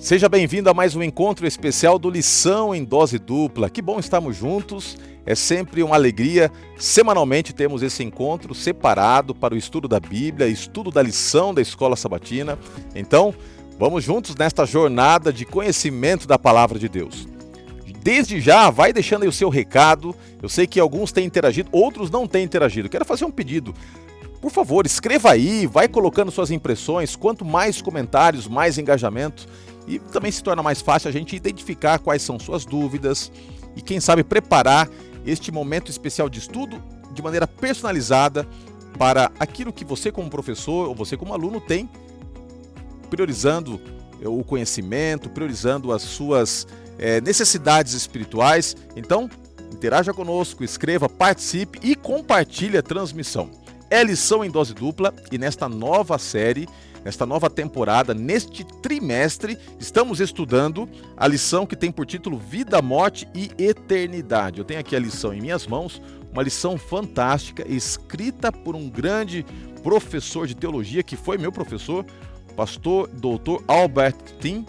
Seja bem-vindo a mais um encontro especial do Lição em Dose Dupla. Que bom estarmos juntos, é sempre uma alegria. Semanalmente temos esse encontro separado para o estudo da Bíblia, estudo da lição da Escola Sabatina. Então, vamos juntos nesta jornada de conhecimento da Palavra de Deus. Desde já, vai deixando aí o seu recado. Eu sei que alguns têm interagido, outros não têm interagido. Quero fazer um pedido. Por favor, escreva aí, vai colocando suas impressões. Quanto mais comentários, mais engajamento. E também se torna mais fácil a gente identificar quais são suas dúvidas e, quem sabe, preparar este momento especial de estudo de maneira personalizada para aquilo que você como professor ou você como aluno tem, priorizando o conhecimento, priorizando as suas necessidades espirituais. Então, interaja conosco, escreva, participe e compartilhe a transmissão. É Lição em Dose Dupla e nesta nova série, nesta nova temporada, neste trimestre, estamos estudando a lição que tem por título Vida, Morte e Eternidade. Eu tenho aqui a lição em minhas mãos, uma lição fantástica, escrita por um grande professor de teologia, que foi meu professor, pastor Dr. Albert Tim.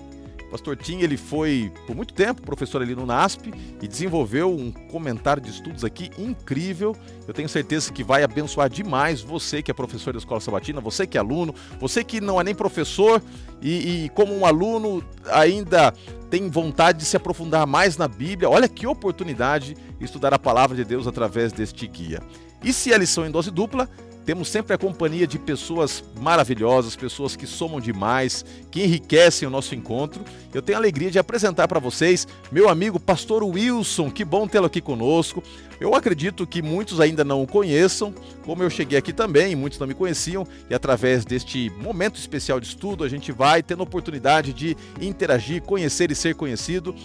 Pastor Tim, ele foi por muito tempo professor ali no NASP e desenvolveu um comentário de estudos aqui incrível. Eu tenho certeza que vai abençoar demais você que é professor da Escola Sabatina, você que é aluno, você que não é nem professor e como um aluno ainda tem vontade de se aprofundar mais na Bíblia. Olha que oportunidade estudar a Palavra de Deus através deste guia. E se a lição em dose dupla, temos sempre a companhia de pessoas maravilhosas, pessoas que somam demais, que enriquecem o nosso encontro. Eu tenho a alegria de apresentar para vocês meu amigo Pastor Wilson. Que bom tê-lo aqui conosco. Eu acredito que muitos ainda não o conheçam, como eu cheguei aqui também, muitos não me conheciam, e através deste momento especial de estudo, a gente vai tendo a oportunidade de interagir, conhecer e ser conhecido.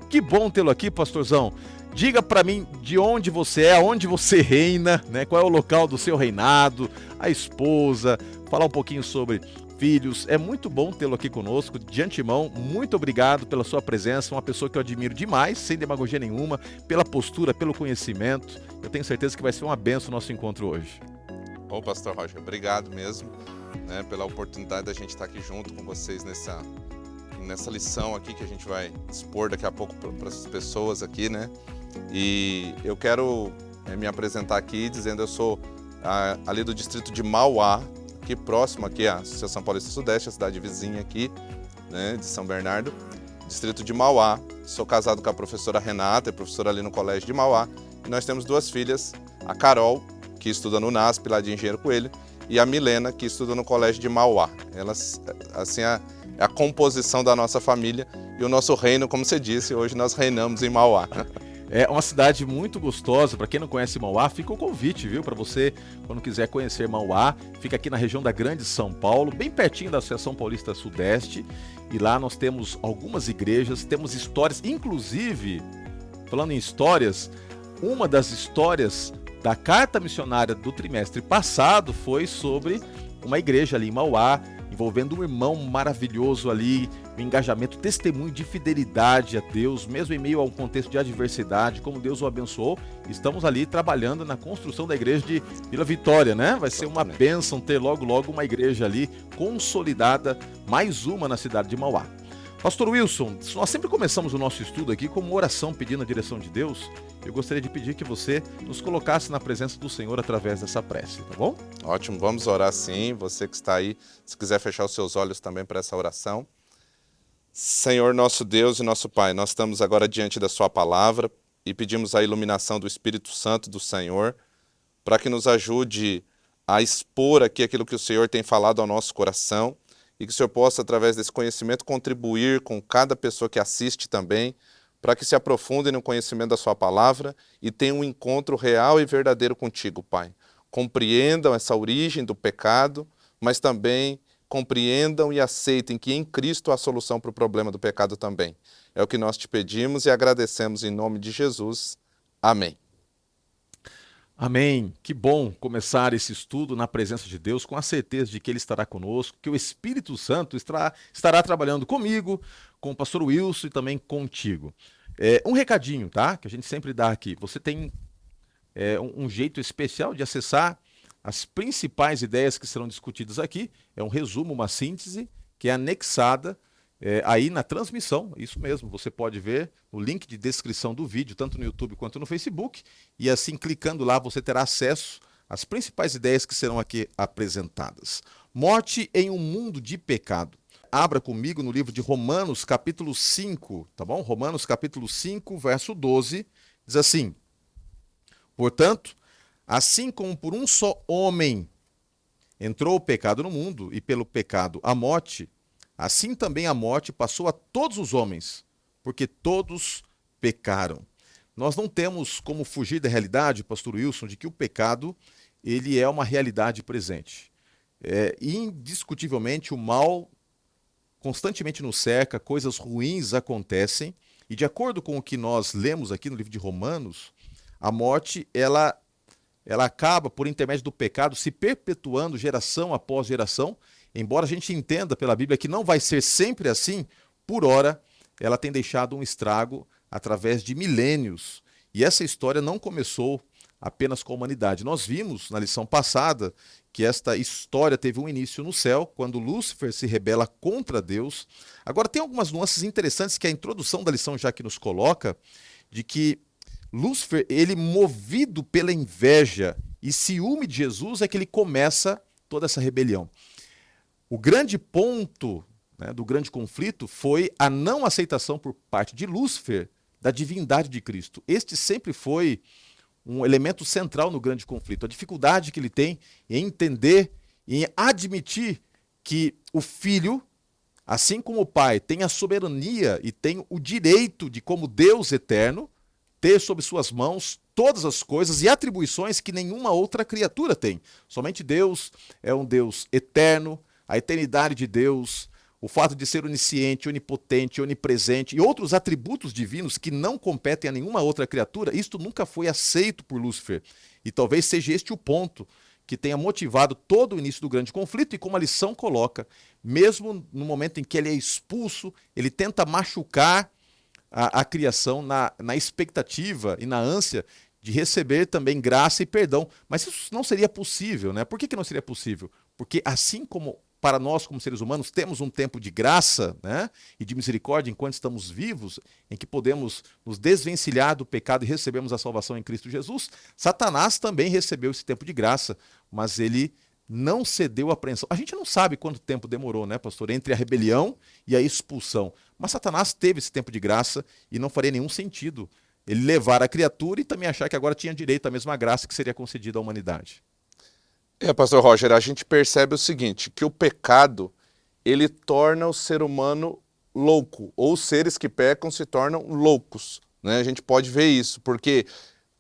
Que bom tê-lo aqui, pastorzão. Diga para mim de onde você é, onde você reina, né? Qual é o local do seu reinado, a esposa, falar um pouquinho sobre filhos. É muito bom tê-lo aqui conosco. De antemão, muito obrigado pela sua presença, uma pessoa que eu admiro demais, sem demagogia nenhuma, pela postura, pelo conhecimento. Eu tenho certeza que vai ser uma bênção o nosso encontro hoje. Ô, Pastor Roger, obrigado mesmo, né, pela oportunidade da gente estar aqui junto com vocês nessa lição aqui que a gente vai expor daqui a pouco para as pessoas aqui, né? E eu quero me apresentar aqui dizendo eu sou ali do distrito de Mauá, aqui próximo aqui à Associação Paulista Sudeste, a cidade vizinha aqui, né, de São Bernardo, distrito de Mauá. Sou casado com a professora Renata, é professora ali no colégio de Mauá. E nós temos duas filhas, a Carol, que estuda no NASP, lá de Engenheiro Coelho, e a Milena, que estuda no colégio de Mauá. Elas, assim, é a composição da nossa família e o nosso reino, como você disse, hoje nós reinamos em Mauá. É uma cidade muito gostosa. Para quem não conhece Mauá, fica o convite, viu? Para você, quando quiser conhecer Mauá, fica aqui na região da Grande São Paulo, bem pertinho da Associação Paulista Sudeste. E lá nós temos algumas igrejas, temos histórias, inclusive, falando em histórias, uma das histórias da carta missionária do trimestre passado foi sobre uma igreja ali em Mauá, envolvendo um irmão maravilhoso ali, um engajamento, testemunho de fidelidade a Deus, mesmo em meio a um contexto de adversidade, como Deus o abençoou. Estamos ali trabalhando na construção da igreja de Vila Vitória, né? Vai ser uma bênção ter logo uma igreja ali consolidada, mais uma na cidade de Mauá. Pastor Wilson, nós sempre começamos o nosso estudo aqui com uma oração pedindo a direção de Deus. Eu gostaria de pedir que você nos colocasse na presença do Senhor através dessa prece, tá bom? Ótimo, vamos orar sim. Você que está aí, se quiser fechar os seus olhos também para essa oração. Senhor nosso Deus e nosso Pai, nós estamos agora diante da sua palavra e pedimos a iluminação do Espírito Santo do Senhor para que nos ajude a expor aqui aquilo que o Senhor tem falado ao nosso coração e que o Senhor possa, através desse conhecimento, contribuir com cada pessoa que assiste também, para que se aprofundem no conhecimento da sua palavra e tenham um encontro real e verdadeiro contigo, Pai. Compreendam essa origem do pecado, mas também compreendam e aceitem que em Cristo há solução para o problema do pecado também. É o que nós te pedimos e agradecemos em nome de Jesus. Amém. Amém. Que bom começar esse estudo na presença de Deus, com a certeza de que Ele estará conosco, que o Espírito Santo estará trabalhando comigo, com o pastor Wilson e também contigo. Um recadinho, tá? Que a gente sempre dá aqui. Você tem um jeito especial de acessar as principais ideias que serão discutidas aqui. É um resumo, uma síntese, que é anexada aí na transmissão, isso mesmo, você pode ver o link de descrição do vídeo, tanto no YouTube quanto no Facebook, e assim, clicando lá, você terá acesso às principais ideias que serão aqui apresentadas. Morte em um mundo de pecado. Abra comigo no livro de Romanos, capítulo 5, tá bom? Romanos, capítulo 5, verso 12, diz assim: portanto, assim como por um só homem entrou o pecado no mundo, e pelo pecado a morte, assim também a morte passou a todos os homens, porque todos pecaram. Nós não temos como fugir da realidade, pastor Wilson, de que o pecado ele é uma realidade presente. Indiscutivelmente, o mal constantemente nos cerca, coisas ruins acontecem, e de acordo com o que nós lemos aqui no livro de Romanos, a morte ela acaba, por intermédio do pecado, se perpetuando geração após geração. Embora a gente entenda pela Bíblia que não vai ser sempre assim, por ora, ela tem deixado um estrago através de milênios. E essa história não começou apenas com a humanidade. Nós vimos na lição passada que esta história teve um início no céu, quando Lúcifer se rebela contra Deus. Agora, tem algumas nuances interessantes que a introdução da lição já que nos coloca, de que Lúcifer, ele movido pela inveja e ciúme de Jesus, é que ele começa toda essa rebelião. O grande ponto, né, do grande conflito foi a não aceitação por parte de Lúcifer da divindade de Cristo. Este sempre foi um elemento central no grande conflito. A dificuldade que ele tem em entender, em admitir que o filho, assim como o pai, tem a soberania e tem o direito de, como Deus eterno, ter sob suas mãos todas as coisas e atribuições que nenhuma outra criatura tem. Somente Deus é um Deus eterno, a eternidade de Deus, o fato de ser onisciente, onipotente, onipresente e outros atributos divinos que não competem a nenhuma outra criatura, isto nunca foi aceito por Lúcifer. E talvez seja este o ponto que tenha motivado todo o início do grande conflito, e como a lição coloca, mesmo no momento em que ele é expulso, ele tenta machucar a criação na expectativa e na ânsia de receber também graça e perdão. Mas isso não seria possível, né? Por que não seria possível? Porque assim como para nós, como seres humanos, temos um tempo de graça, né, e de misericórdia enquanto estamos vivos, em que podemos nos desvencilhar do pecado e recebemos a salvação em Cristo Jesus, Satanás também recebeu esse tempo de graça, mas ele não cedeu à apreensão. A gente não sabe quanto tempo demorou, né, pastor, entre a rebelião e a expulsão. Mas Satanás teve esse tempo de graça e não faria nenhum sentido ele levar a criatura e também achar que agora tinha direito à mesma graça que seria concedida à humanidade. Pastor Roger, a gente percebe o seguinte, que o pecado, ele torna o ser humano louco, ou os seres que pecam se tornam loucos, né? A gente pode ver isso, porque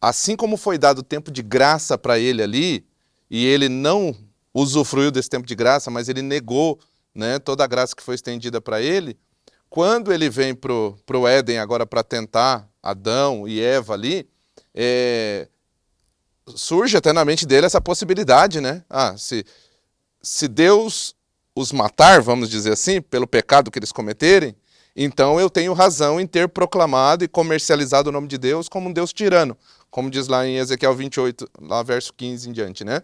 assim como foi dado tempo de graça para ele ali, e ele não usufruiu desse tempo de graça, mas ele negou, né, toda a graça que foi estendida para ele, quando ele vem pro Éden agora para tentar Adão e Eva ali, surge até na mente dele essa possibilidade, né? Se Deus os matar, vamos dizer assim, pelo pecado que eles cometerem, então eu tenho razão em ter proclamado e comercializado o nome de Deus como um Deus tirano, como diz lá em Ezequiel 28, lá verso 15 em diante, né?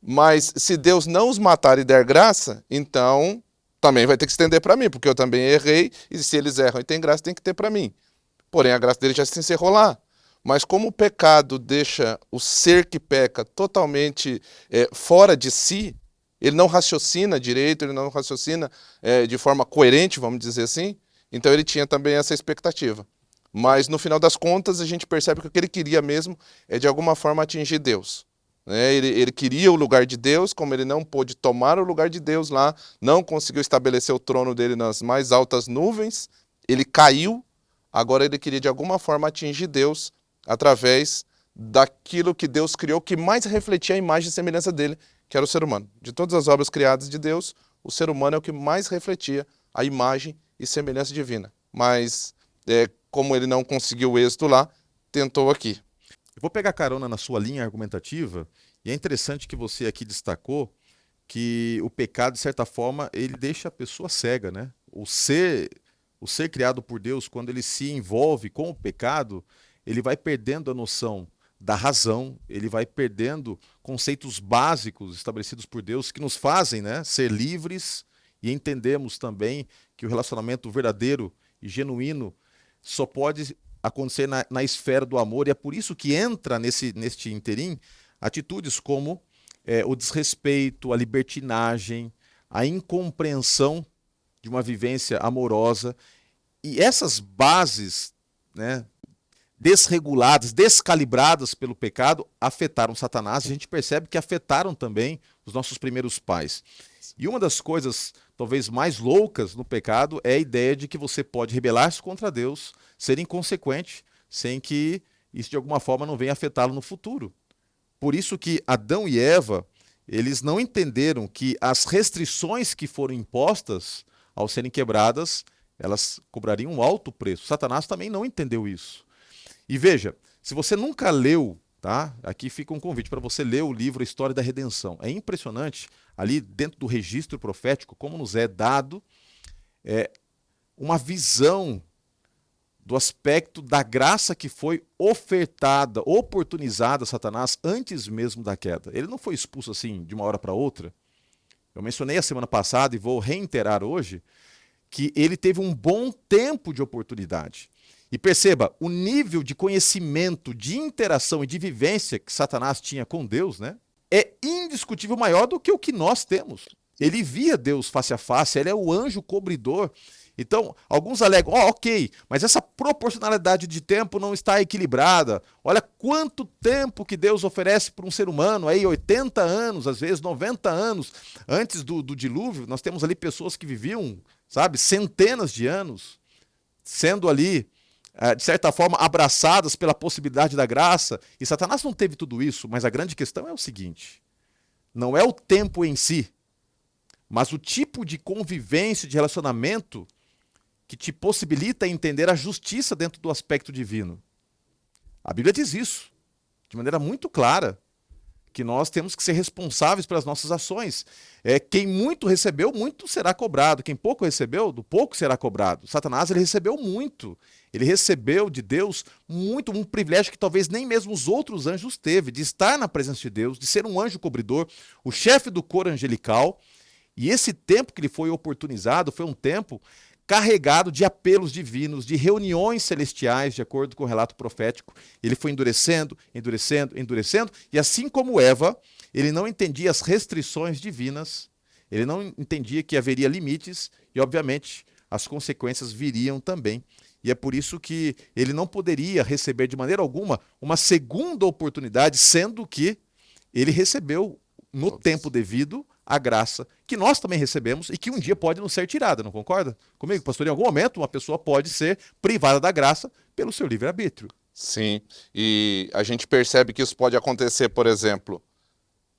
Mas se Deus não os matar e der graça, então também vai ter que estender para mim, porque eu também errei, e se eles erram e tem graça, tem que ter para mim. Porém, a graça dele já se encerrou lá. Mas como o pecado deixa o ser que peca totalmente fora de si, ele não raciocina direito, ele não raciocina de forma coerente, vamos dizer assim, então ele tinha também essa expectativa. Mas no final das contas a gente percebe que o que ele queria mesmo é de alguma forma atingir Deus. Ele queria o lugar de Deus, como ele não pôde tomar o lugar de Deus lá, não conseguiu estabelecer o trono dele nas mais altas nuvens, ele caiu, agora ele queria de alguma forma atingir Deus através daquilo que Deus criou, que mais refletia a imagem e semelhança dele, que era o ser humano. De todas as obras criadas de Deus, o ser humano é o que mais refletia a imagem e semelhança divina. Mas, como ele não conseguiu o êxito lá, tentou aqui. Eu vou pegar carona na sua linha argumentativa, e é interessante que você aqui destacou que o pecado, de certa forma, ele deixa a pessoa cega, né? O ser criado por Deus, quando ele se envolve com o pecado, ele vai perdendo a noção da razão, ele vai perdendo conceitos básicos estabelecidos por Deus que nos fazem, né, ser livres e entendemos também que o relacionamento verdadeiro e genuíno só pode acontecer na esfera do amor, e é por isso que entra neste interim atitudes como o desrespeito, a libertinagem, a incompreensão de uma vivência amorosa. E essas bases, né, desreguladas, descalibradas pelo pecado, afetaram Satanás, e a gente percebe que afetaram também os nossos primeiros pais. E uma das coisas talvez mais loucas no pecado é a ideia de que você pode rebelar-se contra Deus, ser inconsequente, sem que isso de alguma forma não venha afetá-lo no futuro. Por isso que Adão e Eva, eles não entenderam que as restrições que foram impostas, ao serem quebradas, elas cobrariam um alto preço. Satanás também não entendeu isso. E veja, se você nunca leu, tá? Aqui fica um convite para você ler o livro A História da Redenção. É impressionante, ali dentro do registro profético, como nos é dado uma visão do aspecto da graça que foi ofertada, oportunizada a Satanás antes mesmo da queda. Ele não foi expulso assim de uma hora para outra. Eu mencionei a semana passada e vou reiterar hoje que ele teve um bom tempo de oportunidade. E perceba, o nível de conhecimento, de interação e de vivência que Satanás tinha com Deus, né, é indiscutível maior do que o que nós temos. Ele via Deus face a face, ele é o anjo cobridor. Então, alguns alegam, ok, mas essa proporcionalidade de tempo não está equilibrada. Olha quanto tempo que Deus oferece para um ser humano, aí 80 anos, às vezes 90 anos. Antes do dilúvio, nós temos ali pessoas que viviam, sabe, centenas de anos, sendo ali, de certa forma, abraçadas pela possibilidade da graça. E Satanás não teve tudo isso, mas a grande questão é o seguinte, não é o tempo em si, mas o tipo de convivência, de relacionamento que te possibilita entender a justiça dentro do aspecto divino. A Bíblia diz isso, de maneira muito clara, que nós temos que ser responsáveis pelas nossas ações. Quem muito recebeu, muito será cobrado. Quem pouco recebeu, do pouco será cobrado. Satanás, ele recebeu muito. Ele recebeu de Deus muito, um privilégio que talvez nem mesmo os outros anjos teve, de estar na presença de Deus, de ser um anjo cobridor, o chefe do coro angelical. E esse tempo que lhe foi oportunizado foi um tempo carregado de apelos divinos, de reuniões celestiais, de acordo com o relato profético. Ele foi endurecendo, endurecendo, endurecendo, e assim como Eva, ele não entendia as restrições divinas, ele não entendia que haveria limites, e obviamente as consequências viriam também. E é por isso que ele não poderia receber de maneira alguma uma segunda oportunidade, sendo que ele recebeu no tempo devido a graça que nós também recebemos e que um dia pode nos ser tirada, não concorda comigo, pastor? Em algum momento uma pessoa pode ser privada da graça pelo seu livre-arbítrio. Sim, e a gente percebe que isso pode acontecer, por exemplo,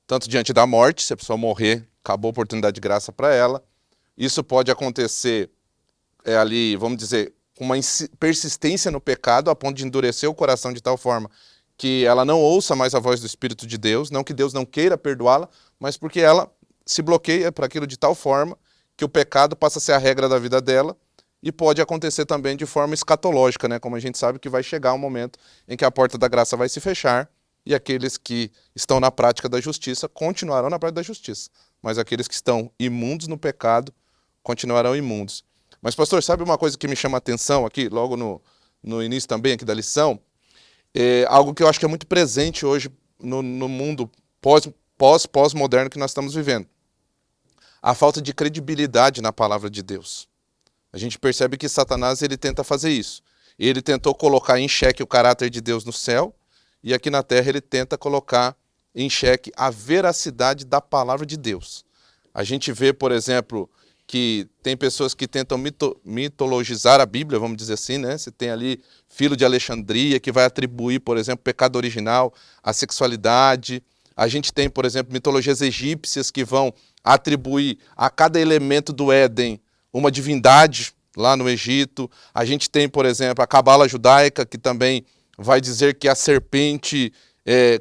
tanto diante da morte, se a pessoa morrer, acabou a oportunidade de graça para ela. Isso pode acontecer ali, vamos dizer, com uma persistência no pecado, a ponto de endurecer o coração de tal forma que ela não ouça mais a voz do Espírito de Deus, não que Deus não queira perdoá-la, mas porque ela se bloqueia para aquilo de tal forma que o pecado passa a ser a regra da vida dela, e pode acontecer também de forma escatológica, né? Como a gente sabe que vai chegar um momento em que a porta da graça vai se fechar e aqueles que estão na prática da justiça continuarão na prática da justiça, mas aqueles que estão imundos no pecado continuarão imundos. Mas, pastor, sabe uma coisa que me chama a atenção aqui, logo no início também aqui da lição? Algo que eu acho que é muito presente hoje no mundo pós-moderno que nós estamos vivendo. A falta de credibilidade na palavra de Deus. A gente percebe que Satanás ele tenta fazer isso. Ele tentou colocar em xeque o caráter de Deus no céu, e aqui na terra ele tenta colocar em xeque a veracidade da palavra de Deus. A gente vê, por exemplo, que tem pessoas que tentam mitologizar a Bíblia, vamos dizer assim, né? Você tem ali Filo de Alexandria, que vai atribuir, por exemplo, o pecado original à sexualidade. A gente tem, por exemplo, mitologias egípcias que vão atribuir a cada elemento do Éden uma divindade lá no Egito. A gente tem, por exemplo, a cabala judaica, que também vai dizer que a serpente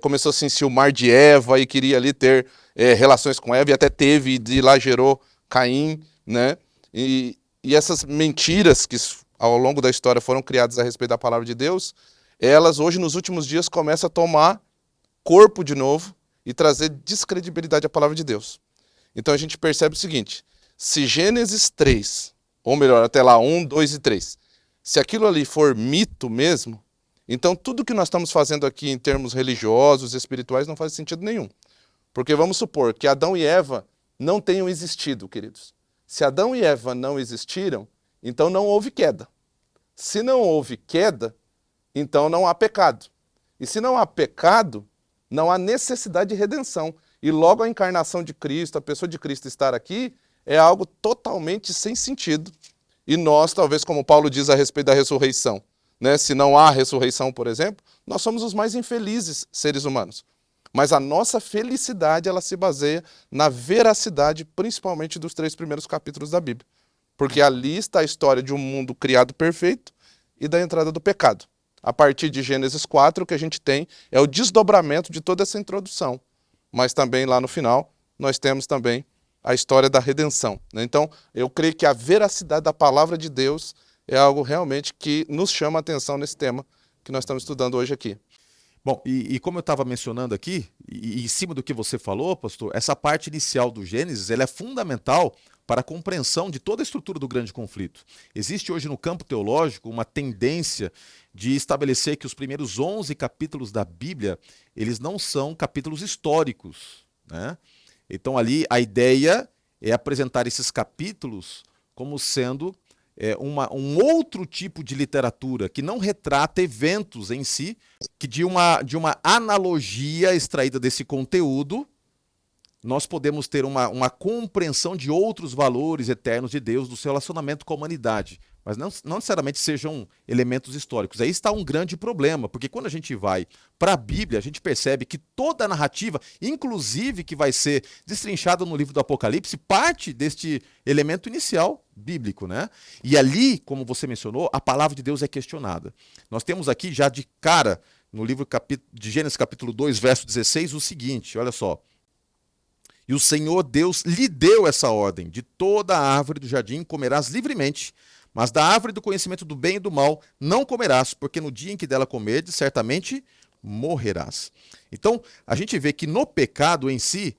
começou a se enciumar de Eva e queria ali ter relações com Eva, e até teve, e de lá gerou Caim, né? E essas mentiras que ao longo da história foram criadas a respeito da palavra de Deus, elas hoje, nos últimos dias, começam a tomar corpo de novo e trazer descredibilidade à palavra de Deus. Então a gente percebe o seguinte: Se Gênesis 3, ou melhor, até lá 1, 2 e 3, se aquilo ali for mito mesmo, então tudo que nós estamos fazendo aqui em termos religiosos, espirituais, não faz sentido nenhum. Porque vamos supor que Adão e Eva não tenham existido, queridos. Se Adão e Eva não existiram, então não houve queda. Se não houve queda, então não há pecado. E se não há pecado, não há necessidade de redenção. E logo a encarnação de Cristo, a pessoa de Cristo estar aqui, é algo totalmente sem sentido. E nós, talvez como Paulo diz a respeito da ressurreição, né? Se não há ressurreição, por exemplo, nós somos os mais infelizes seres humanos. Mas a nossa felicidade, ela se baseia na veracidade, principalmente dos 3 primeiros capítulos da Bíblia. Porque ali está a história de um mundo criado perfeito e da entrada do pecado. A partir de Gênesis 4, o que a gente tem é o desdobramento de toda essa introdução. Mas também lá no final, nós temos também a história da redenção, né? Então, eu creio que a veracidade da palavra de Deus é algo realmente que nos chama a atenção nesse tema que nós estamos estudando hoje aqui. Bom, e como eu estava mencionando aqui, e em cima do que você falou, pastor, essa parte inicial do Gênesis, ela é fundamental para a compreensão de toda a estrutura do grande conflito. Existe hoje no campo teológico uma tendência de estabelecer que os primeiros 11 capítulos da Bíblia, eles não são capítulos históricos, né? Então ali a ideia é apresentar esses capítulos como sendo um outro tipo de literatura que não retrata eventos em si, que de uma analogia extraída desse conteúdo, nós podemos ter uma compreensão de outros valores eternos de Deus, do seu relacionamento com a humanidade, mas não necessariamente sejam elementos históricos. Aí está um grande problema, porque quando a gente vai para a Bíblia, a gente percebe que toda a narrativa, inclusive que vai ser destrinchada no livro do Apocalipse, parte deste elemento inicial bíblico, né? E ali, como você mencionou, a palavra de Deus é questionada. Nós temos aqui já de cara, no livro de Gênesis capítulo 2, verso 16, o seguinte, olha só. E o Senhor Deus lhe deu essa ordem: de toda a árvore do jardim comerás livremente, mas da árvore do conhecimento do bem e do mal não comerás, porque no dia em que dela comerdes, certamente morrerás. Então, a gente vê que no pecado em si,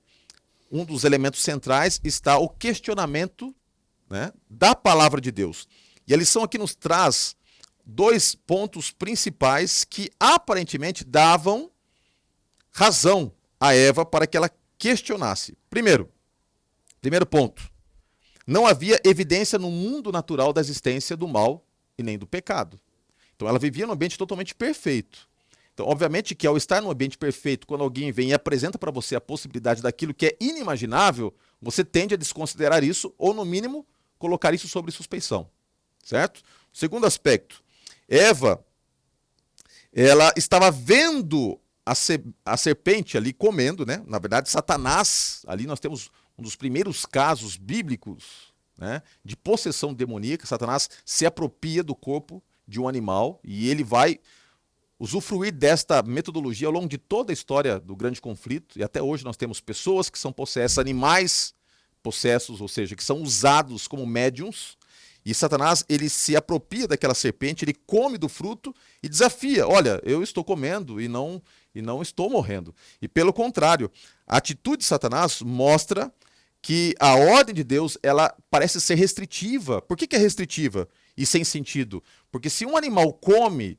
um dos elementos centrais está o questionamento, né, da palavra de Deus. E a lição aqui nos traz 2 pontos principais que aparentemente davam razão a Eva para que ela questionasse. Primeiro ponto, não havia evidência no mundo natural da existência do mal e nem do pecado. Então ela vivia num ambiente totalmente perfeito. Então, obviamente que ao estar num ambiente perfeito, quando alguém vem e apresenta para você a possibilidade daquilo que é inimaginável, você tende a desconsiderar isso ou, no mínimo, colocar isso sobre suspeição. Certo? Segundo aspecto, Eva, ela estava vendo a serpente ali comendo, né? Na verdade, Satanás, ali nós temos um dos primeiros casos bíblicos, né, de possessão demoníaca. Satanás se apropria do corpo de um animal e ele vai usufruir desta metodologia ao longo de toda a história do grande conflito. E até hoje nós temos pessoas que são possessas, animais possessos, ou seja, que são usados como médiums. E Satanás, ele se apropria daquela serpente, ele come do fruto e desafia: olha, eu estou comendo e não estou morrendo. E pelo contrário, a atitude de Satanás mostra que a ordem de Deus, ela parece ser restritiva. Por que é restritiva e sem sentido? Porque se um animal come,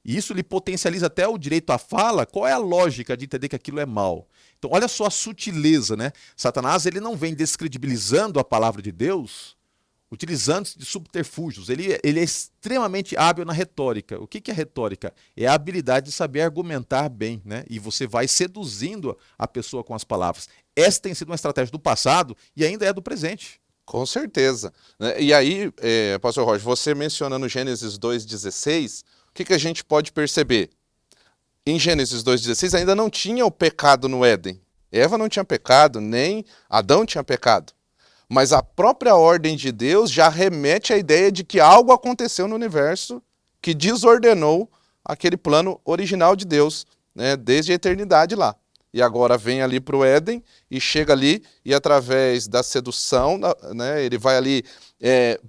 e isso lhe potencializa até o direito à fala, qual é a lógica de entender que aquilo é mal? Então olha só a sutileza, né? Satanás, ele não vem descredibilizando a palavra de Deus, utilizando de subterfúgios. Ele é extremamente hábil na retórica. O que é retórica? É a habilidade de saber argumentar bem, né? E você vai seduzindo a pessoa com as palavras. Essa tem sido uma estratégia do passado e ainda é do presente. Com certeza. E aí, pastor Roger, você mencionando Gênesis 2,16, o que a gente pode perceber? Em Gênesis 2,16 ainda não tinha o pecado no Éden. Eva não tinha pecado, nem Adão tinha pecado. Mas a própria ordem de Deus já remete à ideia de que algo aconteceu no universo que desordenou aquele plano original de Deus, né, desde a eternidade lá. E agora vem ali para o Éden e chega ali e através da sedução, né, ele vai ali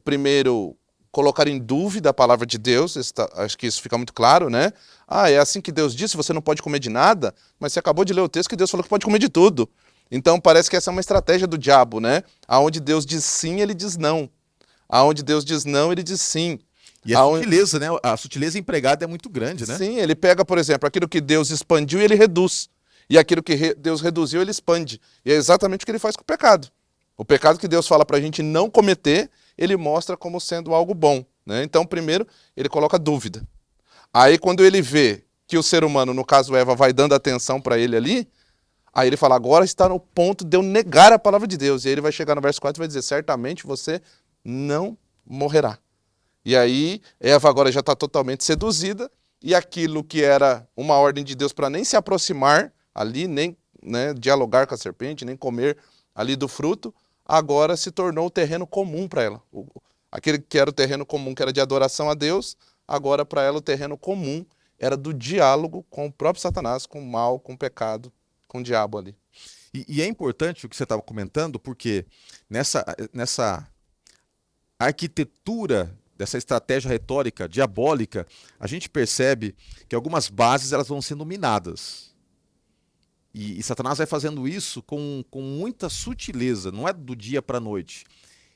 primeiro colocar em dúvida a palavra de Deus. Acho que isso fica muito claro, né? É assim que Deus disse, você não pode comer de nada, mas você acabou de ler o texto que Deus falou que pode comer de tudo. Então parece que essa é uma estratégia do diabo, né? Aonde Deus diz sim, ele diz não. Aonde Deus diz não, ele diz sim. E a sutileza, né? A sutileza empregada é muito grande, né? Sim, ele pega, por exemplo, aquilo que Deus expandiu e ele reduz. E aquilo que Deus reduziu, ele expande. E é exatamente o que ele faz com o pecado. O pecado que Deus fala para a gente não cometer, ele mostra como sendo algo bom, né? Então, primeiro, ele coloca dúvida. Aí, quando ele vê que o ser humano, no caso Eva, vai dando atenção para ele ali, aí ele fala, agora está no ponto de eu negar a palavra de Deus. E aí ele vai chegar no verso 4 e vai dizer, certamente você não morrerá. E aí, Eva agora já está totalmente seduzida, e aquilo que era uma ordem de Deus para nem se aproximar ali, nem, né, dialogar com a serpente, nem comer ali do fruto, agora se tornou o terreno comum para ela. Aquele que era o terreno comum, que era de adoração a Deus, agora para ela o terreno comum era do diálogo com o próprio Satanás, com o mal, com o pecado, com o diabo ali. E é importante o que você estava comentando, porque nessa arquitetura dessa estratégia retórica diabólica, a gente percebe que algumas bases elas vão sendo minadas. E Satanás vai fazendo isso com muita sutileza, não é do dia para a noite.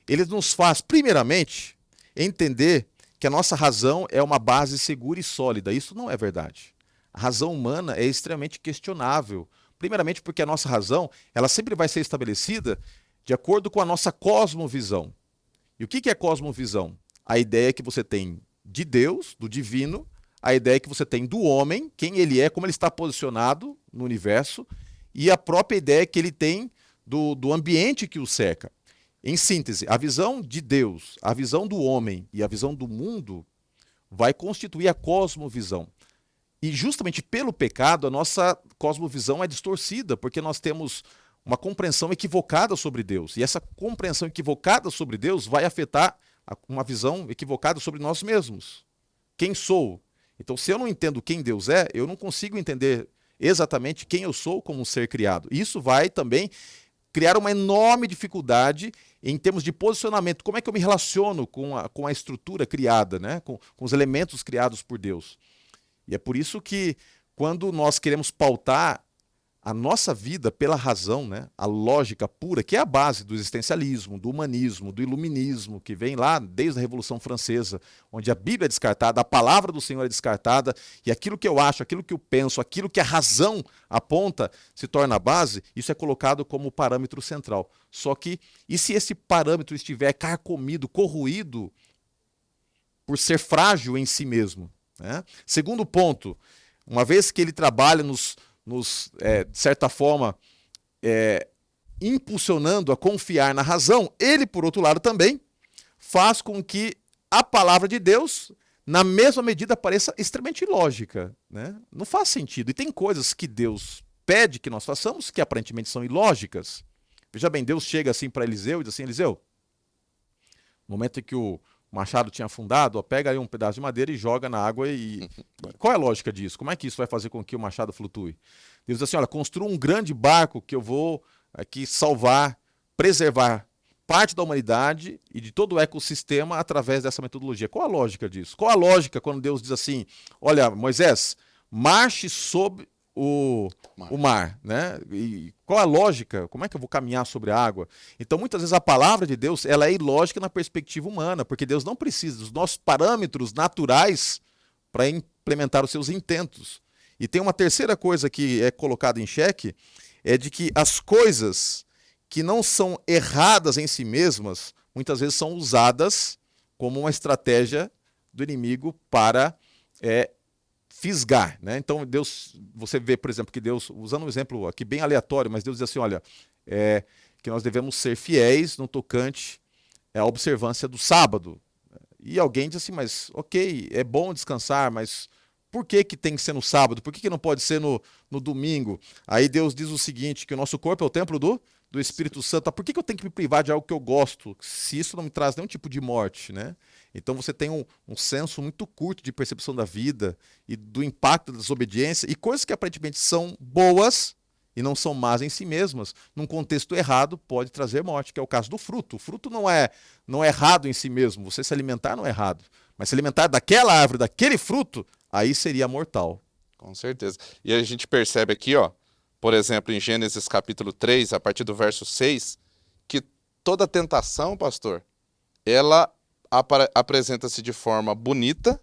Ele nos faz, primeiramente, entender que a nossa razão é uma base segura e sólida. Isso não é verdade. A razão humana é extremamente questionável. Primeiramente porque a nossa razão ela sempre vai ser estabelecida de acordo com a nossa cosmovisão. E o que é cosmovisão? A ideia que você tem de Deus, do divino, a ideia que você tem do homem, quem ele é, como ele está posicionado no universo, e a própria ideia que ele tem do ambiente que o cerca. Em síntese, a visão de Deus, a visão do homem e a visão do mundo vai constituir a cosmovisão. E justamente pelo pecado, a nossa cosmovisão é distorcida, porque nós temos uma compreensão equivocada sobre Deus. E essa compreensão equivocada sobre Deus vai afetar uma visão equivocada sobre nós mesmos. Quem sou? Então, se eu não entendo quem Deus é, eu não consigo entender exatamente quem eu sou como um ser criado. Isso vai também criar uma enorme dificuldade em termos de posicionamento. Como é que eu me relaciono com a estrutura criada, né? com os elementos criados por Deus? E é por isso que, quando nós queremos pautar a nossa vida pela razão, né? A lógica pura, que é a base do existencialismo, do humanismo, do iluminismo, que vem lá desde a Revolução Francesa, onde a Bíblia é descartada, a palavra do Senhor é descartada, e aquilo que eu acho, aquilo que eu penso, aquilo que a razão aponta se torna a base, isso é colocado como parâmetro central. Só que, e se esse parâmetro estiver carcomido, corroído, por ser frágil em si mesmo? Né? Segundo ponto, uma vez que ele trabalha de certa forma, impulsionando a confiar na razão, ele, por outro lado, também faz com que a palavra de Deus, na mesma medida, pareça extremamente ilógica. Né? Não faz sentido. E tem coisas que Deus pede que nós façamos que aparentemente são ilógicas. Veja bem, Deus chega assim para Eliseu e diz assim, Eliseu, no momento em que o machado tinha afundado, pega aí um pedaço de madeira e joga na água. E qual é a lógica disso? Como é que isso vai fazer com que o machado flutue? Deus diz assim, olha, construa um grande barco que eu vou aqui salvar, preservar parte da humanidade e de todo o ecossistema através dessa metodologia. Qual a lógica disso? Qual a lógica quando Deus diz assim, olha, Moisés, marche sobre o mar, né? E qual a lógica? Como é que eu vou caminhar sobre a água? Então, muitas vezes a palavra de Deus ela é ilógica na perspectiva humana, porque Deus não precisa dos nossos parâmetros naturais para implementar os seus intentos. E tem uma terceira coisa que é colocada em xeque, é de que as coisas que não são erradas em si mesmas, muitas vezes são usadas como uma estratégia do inimigo para fisgar, né? Então Deus, você vê, por exemplo, que Deus, usando um exemplo aqui bem aleatório, mas Deus diz assim, olha, que nós devemos ser fiéis no tocante à observância do sábado. E alguém diz assim, mas ok, é bom descansar, mas por que tem que ser no sábado? Por que não pode ser no domingo? Aí Deus diz o seguinte, que o nosso corpo é o templo do Espírito Santo. Por que eu tenho que me privar de algo que eu gosto, se isso não me traz nenhum tipo de morte, né? Então você tem um senso muito curto de percepção da vida e do impacto da desobediência e coisas que aparentemente são boas e não são más em si mesmas, num contexto errado pode trazer morte, que é o caso do fruto. O fruto não é errado em si mesmo, você se alimentar não é errado, mas se alimentar daquela árvore, daquele fruto, aí seria mortal. Com certeza. E a gente percebe aqui, ó, por exemplo, em Gênesis capítulo 3, a partir do verso 6, que toda tentação, pastor, ela apresenta-se de forma bonita,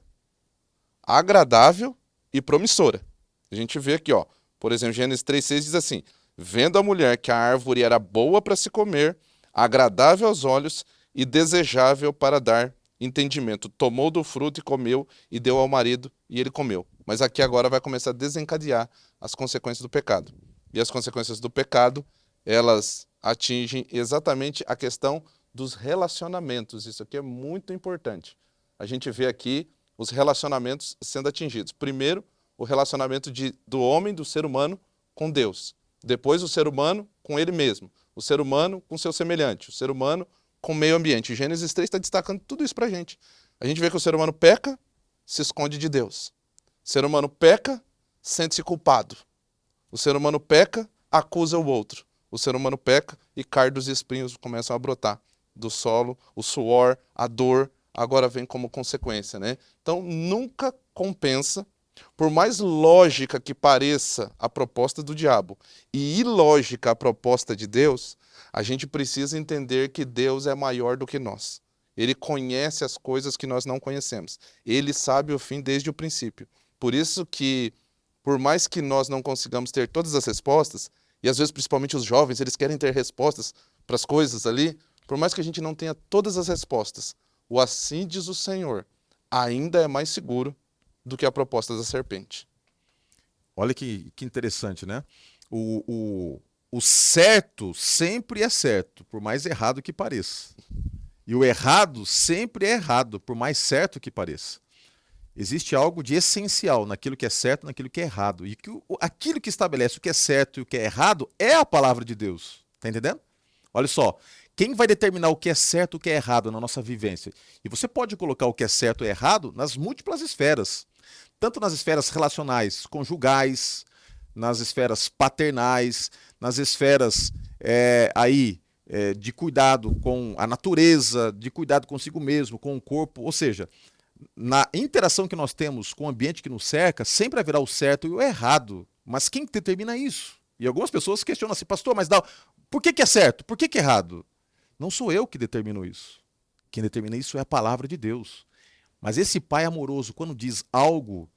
agradável e promissora. A gente vê aqui, ó, por exemplo, Gênesis 3,6 diz assim: vendo a mulher que a árvore era boa para se comer, agradável aos olhos e desejável para dar entendimento, tomou do fruto e comeu e deu ao marido e ele comeu. Mas aqui agora vai começar a desencadear as consequências do pecado. E as consequências do pecado, elas atingem exatamente a questão dos relacionamentos. Isso aqui é muito importante. A gente vê aqui os relacionamentos sendo atingidos. Primeiro, o relacionamento do homem, do ser humano, com Deus. Depois, o ser humano com ele mesmo. O ser humano com seu semelhante. O ser humano com o meio ambiente. Gênesis 3 está destacando tudo isso para a gente. A gente vê que o ser humano peca, se esconde de Deus. O ser humano peca, sente-se culpado. O ser humano peca, acusa o outro. O ser humano peca e cardos e espinhos começam a brotar do solo, o suor, a dor, agora vem como consequência, né? Então, nunca compensa, por mais lógica que pareça a proposta do diabo e ilógica a proposta de Deus, a gente precisa entender que Deus é maior do que nós. Ele conhece as coisas que nós não conhecemos. Ele sabe o fim desde o princípio. Por isso que, por mais que nós não consigamos ter todas as respostas, e às vezes principalmente os jovens, eles querem ter respostas para as coisas ali, por mais que a gente não tenha todas as respostas, o assim diz o Senhor ainda é mais seguro do que a proposta da serpente. Olha que interessante, né? O certo sempre é certo, por mais errado que pareça. E o errado sempre é errado, por mais certo que pareça. Existe algo de essencial naquilo que é certo e naquilo que é errado. E aquilo que estabelece o que é certo e o que é errado é a palavra de Deus. Está entendendo? Olha só, quem vai determinar o que é certo e o que é errado na nossa vivência? E você pode colocar o que é certo e errado nas múltiplas esferas. Tanto nas esferas relacionais, conjugais, nas esferas paternais, nas esferas de cuidado com a natureza, de cuidado consigo mesmo, com o corpo. Ou seja, na interação que nós temos com o ambiente que nos cerca, sempre haverá o certo e o errado. Mas quem determina isso? E algumas pessoas questionam assim, pastor, mas por que é certo? Por que é errado? Não sou eu que determino isso. Quem determina isso é a palavra de Deus. Mas esse Pai amoroso, quando diz algo,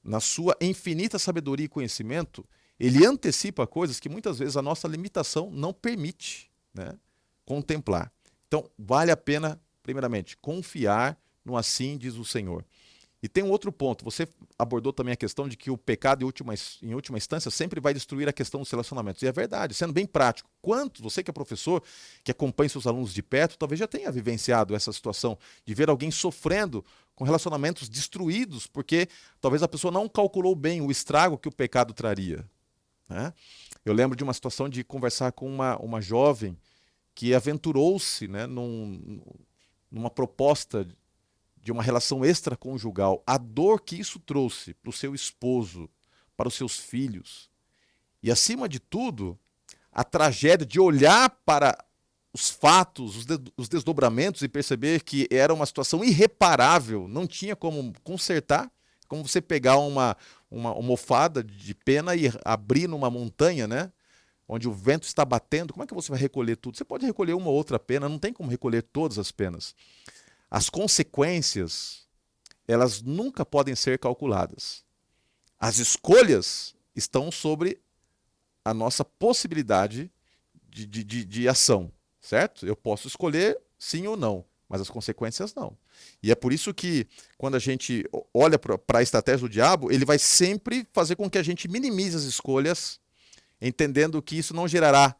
na sua infinita sabedoria e conhecimento, ele antecipa coisas que muitas vezes a nossa limitação não permite, né, contemplar. Então, vale a pena, primeiramente, confiar no assim diz o Senhor. E tem um outro ponto, você abordou também a questão de que o pecado, em última instância, sempre vai destruir a questão dos relacionamentos. E é verdade, sendo bem prático. Você que é professor, que acompanha seus alunos de perto, talvez já tenha vivenciado essa situação de ver alguém sofrendo com relacionamentos destruídos, porque talvez a pessoa não calculou bem o estrago que o pecado traria, né? Eu lembro de uma situação de conversar com uma jovem que aventurou-se, né, numa proposta de uma relação extraconjugal, a dor que isso trouxe para o seu esposo, para os seus filhos, e acima de tudo, a tragédia de olhar para os fatos, os desdobramentos e perceber que era uma situação irreparável, não tinha como consertar, como você pegar uma almofada de pena e abrir numa montanha, né, onde o vento está batendo, como é que você vai recolher tudo? Você pode recolher uma ou outra pena, não tem como recolher todas as penas. As consequências, elas nunca podem ser calculadas. As escolhas estão sobre a nossa possibilidade de ação, certo? Eu posso escolher sim ou não, mas as consequências não. E é por isso que, quando a gente olha para a estratégia do diabo, ele vai sempre fazer com que a gente minimize as escolhas, entendendo que isso não gerará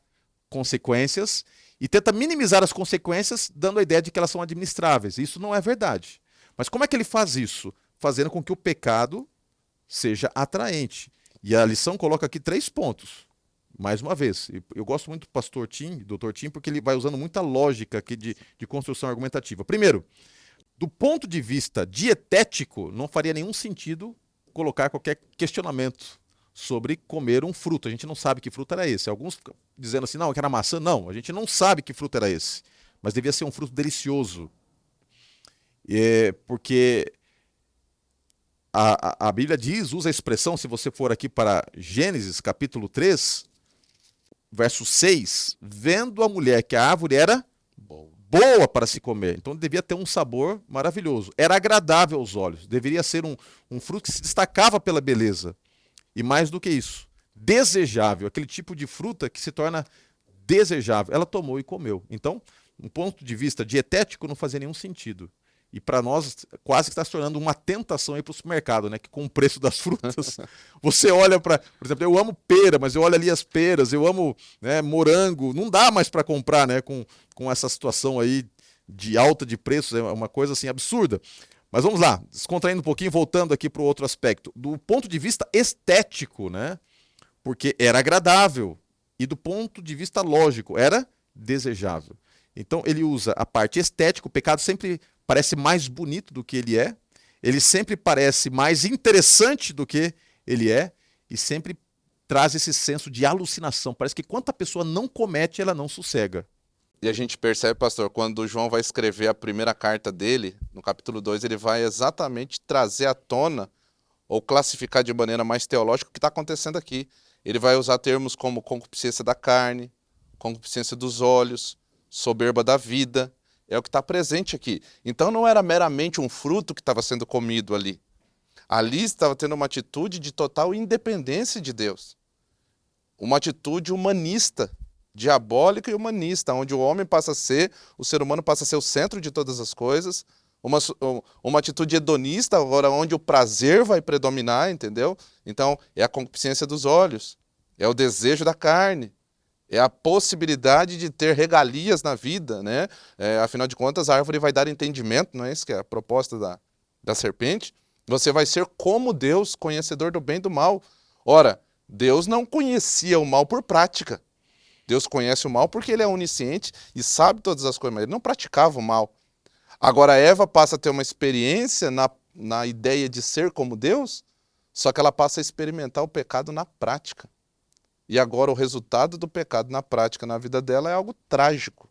consequências, e tenta minimizar as consequências, dando a ideia de que elas são administráveis. Isso não é verdade. Mas como é que ele faz isso? Fazendo com que o pecado seja atraente. E a lição coloca aqui 3 pontos. Mais uma vez, eu gosto muito do pastor Tim, Dr. Tim, porque ele vai usando muita lógica aqui de construção argumentativa. Primeiro, do ponto de vista dietético, não faria nenhum sentido colocar qualquer questionamento sobre comer um fruto. A gente não sabe que fruto era esse. Alguns dizendo assim, não, que era maçã. Não, a gente não sabe que fruto era esse. Mas devia ser um fruto delicioso. Porque a Bíblia usa a expressão, se você for aqui para Gênesis, capítulo 3, verso 6, vendo a mulher que a árvore era boa para se comer. Então devia ter um sabor maravilhoso. Era agradável aos olhos. Deveria ser um fruto que se destacava pela beleza. E mais do que isso, desejável. Aquele tipo de fruta que se torna desejável. Ela tomou e comeu. Então, um ponto de vista dietético não fazia nenhum sentido. E para nós, quase que está se tornando uma tentação para o supermercado, né? Que com o preço das frutas, você olha para... Por exemplo, eu amo pera, mas eu olho ali as peras, eu amo, né, morango. Não dá mais para comprar, né? Com essa situação aí de alta de preços, é uma coisa assim absurda. Mas vamos lá, descontraindo um pouquinho, voltando aqui para o outro aspecto. Do ponto de vista estético, né? Porque era agradável. E do ponto de vista lógico, era desejável. Então ele usa a parte estética, o pecado sempre parece mais bonito do que ele sempre parece mais interessante do que ele é, e sempre traz esse senso de alucinação. Parece que quando a pessoa não comete, ela não sossega. E a gente percebe, pastor, quando João vai escrever a primeira carta dele, no capítulo 2, ele vai exatamente trazer à tona, ou classificar de maneira mais teológica, o que está acontecendo aqui. Ele vai usar termos como concupiscência da carne, concupiscência dos olhos, soberba da vida. É o que está presente aqui. Então não era meramente um fruto que estava sendo comido ali. Ali estava tendo uma atitude de total independência de Deus. Uma atitude humanista, diabólica e humanista, onde o homem passa a ser, o ser humano passa a ser o centro de todas as coisas. Uma atitude hedonista, agora onde o prazer vai predominar, entendeu? Então é a concupiscência dos olhos, é o desejo da carne. É a possibilidade de ter regalias na vida, né? Afinal de contas, a árvore vai dar entendimento, não é isso que é a proposta da serpente? Você vai ser como Deus, conhecedor do bem e do mal. Ora, Deus não conhecia o mal por prática. Deus conhece o mal porque ele é onisciente e sabe todas as coisas, mas ele não praticava o mal. Agora, Eva passa a ter uma experiência na ideia de ser como Deus, só que ela passa a experimentar o pecado na prática. E agora o resultado do pecado na prática, na vida dela, é algo trágico.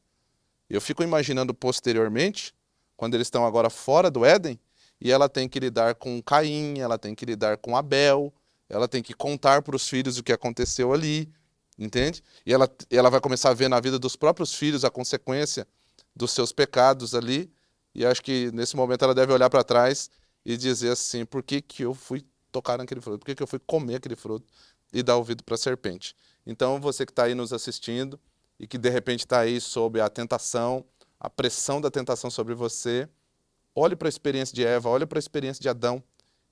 Eu fico imaginando posteriormente, quando eles estão agora fora do Éden, e ela tem que lidar com Caim, ela tem que lidar com Abel, ela tem que contar para os filhos o que aconteceu ali, entende? E ela vai começar a ver na vida dos próprios filhos a consequência dos seus pecados ali, e acho que nesse momento ela deve olhar para trás e dizer assim, por que que eu fui tocar naquele fruto? Por que que eu fui comer aquele fruto? E dar ouvido para a serpente. Então, você que está aí nos assistindo e que de repente está aí sob a tentação, a pressão da tentação sobre você, olhe para a experiência de Eva, olhe para a experiência de Adão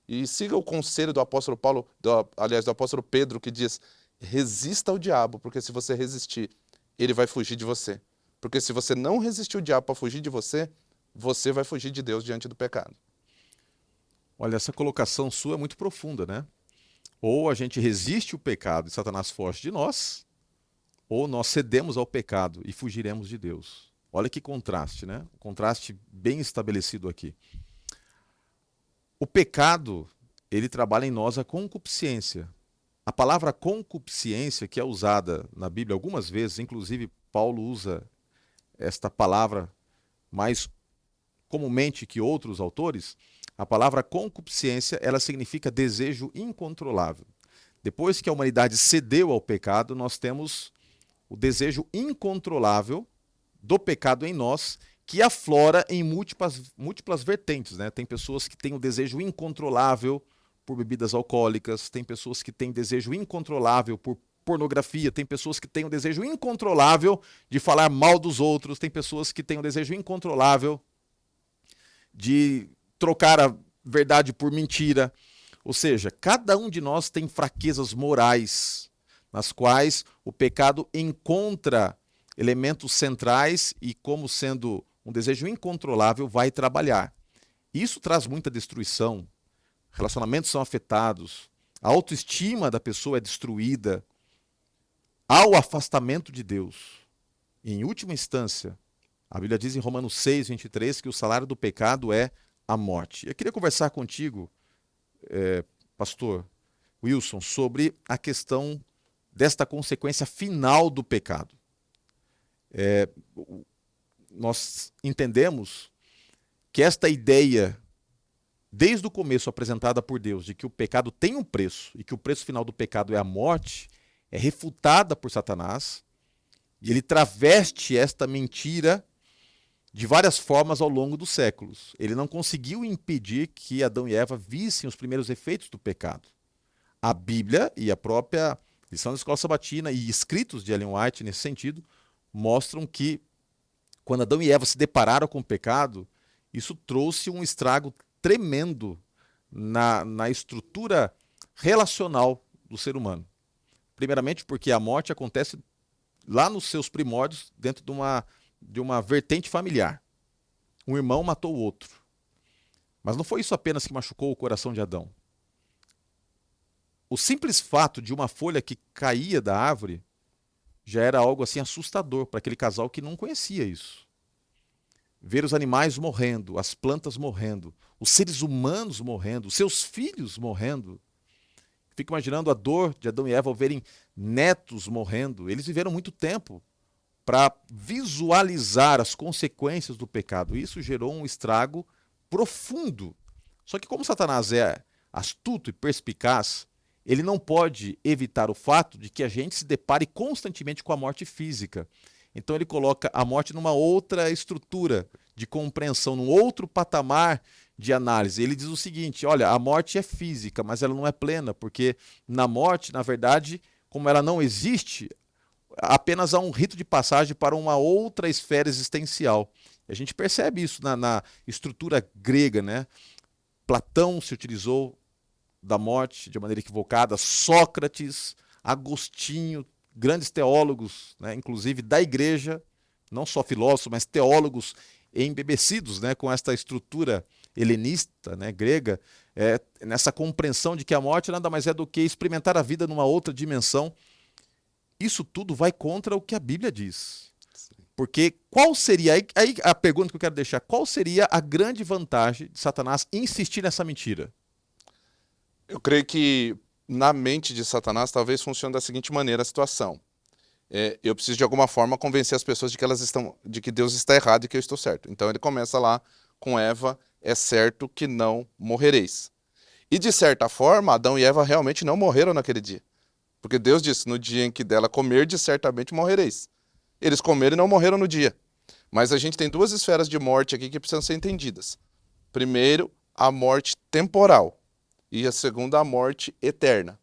e siga o conselho do apóstolo Paulo, do apóstolo Pedro, que diz, resista ao diabo, porque se você resistir, ele vai fugir de você. Porque se você não resistir ao diabo para fugir de você, você vai fugir de Deus diante do pecado. Olha, essa colocação sua é muito profunda, né? Ou a gente resiste o pecado e Satanás foge de nós, ou nós cedemos ao pecado e fugiremos de Deus. Olha que contraste, né? Um contraste bem estabelecido aqui. O pecado, ele trabalha em nós a concupiscência. A palavra concupiscência, que é usada na Bíblia algumas vezes, inclusive Paulo usa esta palavra mais comumente que outros autores, a palavra concupiscência, ela significa desejo incontrolável. Depois que a humanidade cedeu ao pecado, nós temos o desejo incontrolável do pecado em nós, que aflora em múltiplas vertentes, né? Tem pessoas que têm o desejo incontrolável por bebidas alcoólicas, tem pessoas que têm desejo incontrolável por pornografia, tem pessoas que têm o desejo incontrolável de falar mal dos outros, tem pessoas que têm o desejo incontrolável de trocar a verdade por mentira. Ou seja, cada um de nós tem fraquezas morais, nas quais o pecado encontra elementos centrais e, como sendo um desejo incontrolável, vai trabalhar. Isso traz muita destruição, relacionamentos são afetados, a autoestima da pessoa é destruída, há o afastamento de Deus. E, em última instância, a Bíblia diz em Romanos 6, 23, que o salário do pecado é a morte. Eu queria conversar contigo, pastor Wilson, sobre a questão desta consequência final do pecado. Nós entendemos que esta ideia desde o começo apresentada por Deus, de que o pecado tem um preço e que o preço final do pecado é a morte, é refutada por Satanás, e ele traveste esta mentira de várias formas ao longo dos séculos. Ele não conseguiu impedir que Adão e Eva vissem os primeiros efeitos do pecado. A Bíblia e a própria lição da escola sabatina e escritos de Ellen White nesse sentido mostram que quando Adão e Eva se depararam com o pecado, isso trouxe um estrago tremendo na estrutura relacional do ser humano. Primeiramente porque a morte acontece lá nos seus primórdios, dentro de uma vertente familiar. Um irmão matou o outro. Mas não foi isso apenas que machucou o coração de Adão. O simples fato de uma folha que caía da árvore já era algo assim assustador para aquele casal que não conhecia isso. Ver os animais morrendo, as plantas morrendo, os seres humanos morrendo, os seus filhos morrendo. Fico imaginando a dor de Adão e Eva ao verem netos morrendo. Eles viveram muito tempo para visualizar as consequências do pecado. Isso gerou um estrago profundo. Só que como Satanás é astuto e perspicaz, ele não pode evitar o fato de que a gente se depare constantemente com a morte física. Então ele coloca a morte numa outra estrutura de compreensão, num outro patamar de análise. Ele diz o seguinte, olha, a morte é física, mas ela não é plena, porque na morte, na verdade, como ela não existe, apenas há um rito de passagem para uma outra esfera existencial. A gente percebe isso na estrutura grega, né? Platão se utilizou da morte de maneira equivocada, Sócrates, Agostinho, grandes teólogos, né, inclusive da igreja, não só filósofos, mas teólogos embebecidos, né, com esta estrutura helenista, né, grega, nessa compreensão de que a morte nada mais é do que experimentar a vida numa outra dimensão. Isso tudo vai contra o que a Bíblia diz. Porque qual seria, aí a pergunta que eu quero deixar, qual seria a grande vantagem de Satanás insistir nessa mentira? Eu creio que na mente de Satanás talvez funcione da seguinte maneira a situação. Eu preciso de alguma forma convencer as pessoas de que Deus está errado e que eu estou certo. Então ele começa lá com Eva, é certo que não morrereis. E de certa forma, Adão e Eva realmente não morreram naquele dia. Porque Deus disse, no dia em que dela comerdes, certamente morrereis. Eles comeram e não morreram no dia. Mas a gente tem duas esferas de morte aqui que precisam ser entendidas. Primeiro, a morte temporal. E a segunda, a morte eterna.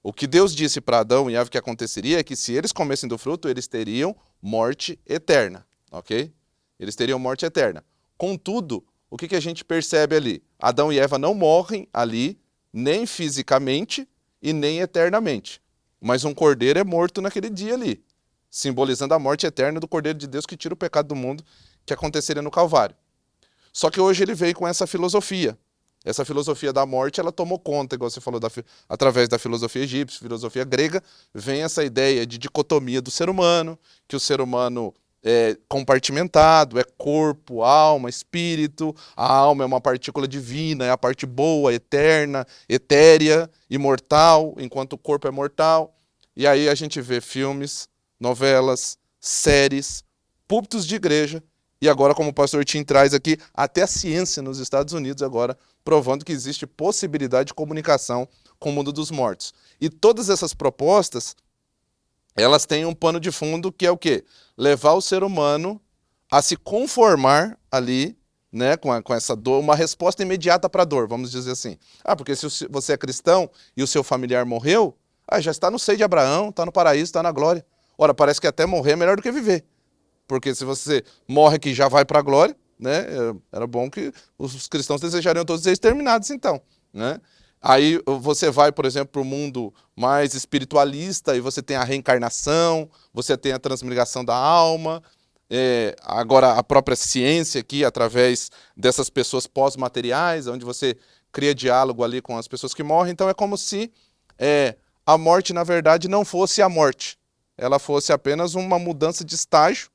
O que Deus disse para Adão e Eva que aconteceria é que se eles comessem do fruto, eles teriam morte eterna, ok? Eles teriam morte eterna. Contudo, o que a gente percebe ali? Adão e Eva não morrem ali, nem fisicamente e nem eternamente. Mas um cordeiro é morto naquele dia ali, simbolizando a morte eterna do Cordeiro de Deus que tira o pecado do mundo, que aconteceria no Calvário. Só que hoje ele veio com essa filosofia. Essa filosofia da morte, ela tomou conta, igual você falou, através da filosofia egípcia, filosofia grega, vem essa ideia de dicotomia do ser humano, que o ser humano é compartimentado, é corpo, alma, espírito, a alma é uma partícula divina, é a parte boa, eterna, etérea, imortal, enquanto o corpo é mortal. E aí a gente vê filmes, novelas, séries, púlpitos de igreja, e agora, como o pastor Tim traz aqui, até a ciência nos Estados Unidos agora, provando que existe possibilidade de comunicação com o mundo dos mortos. E todas essas propostas, elas têm um pano de fundo que é o quê? Levar o ser humano a se conformar ali, né, com essa dor, uma resposta imediata para a dor, vamos dizer assim. Porque se você é cristão e o seu familiar morreu, já está no seio de Abraão, está no paraíso, está na glória. Ora, parece que até morrer é melhor do que viver. Porque se você morre aqui já vai para a glória, né? Era bom que os cristãos desejariam todos ser exterminados, então, né? Aí você vai, por exemplo, para o mundo mais espiritualista e você tem a reencarnação, você tem a transmigração da alma, agora a própria ciência aqui, através dessas pessoas pós-materiais, onde você cria diálogo ali com as pessoas que morrem. Então é como se a morte, na verdade, não fosse a morte. Ela fosse apenas uma mudança de estágio,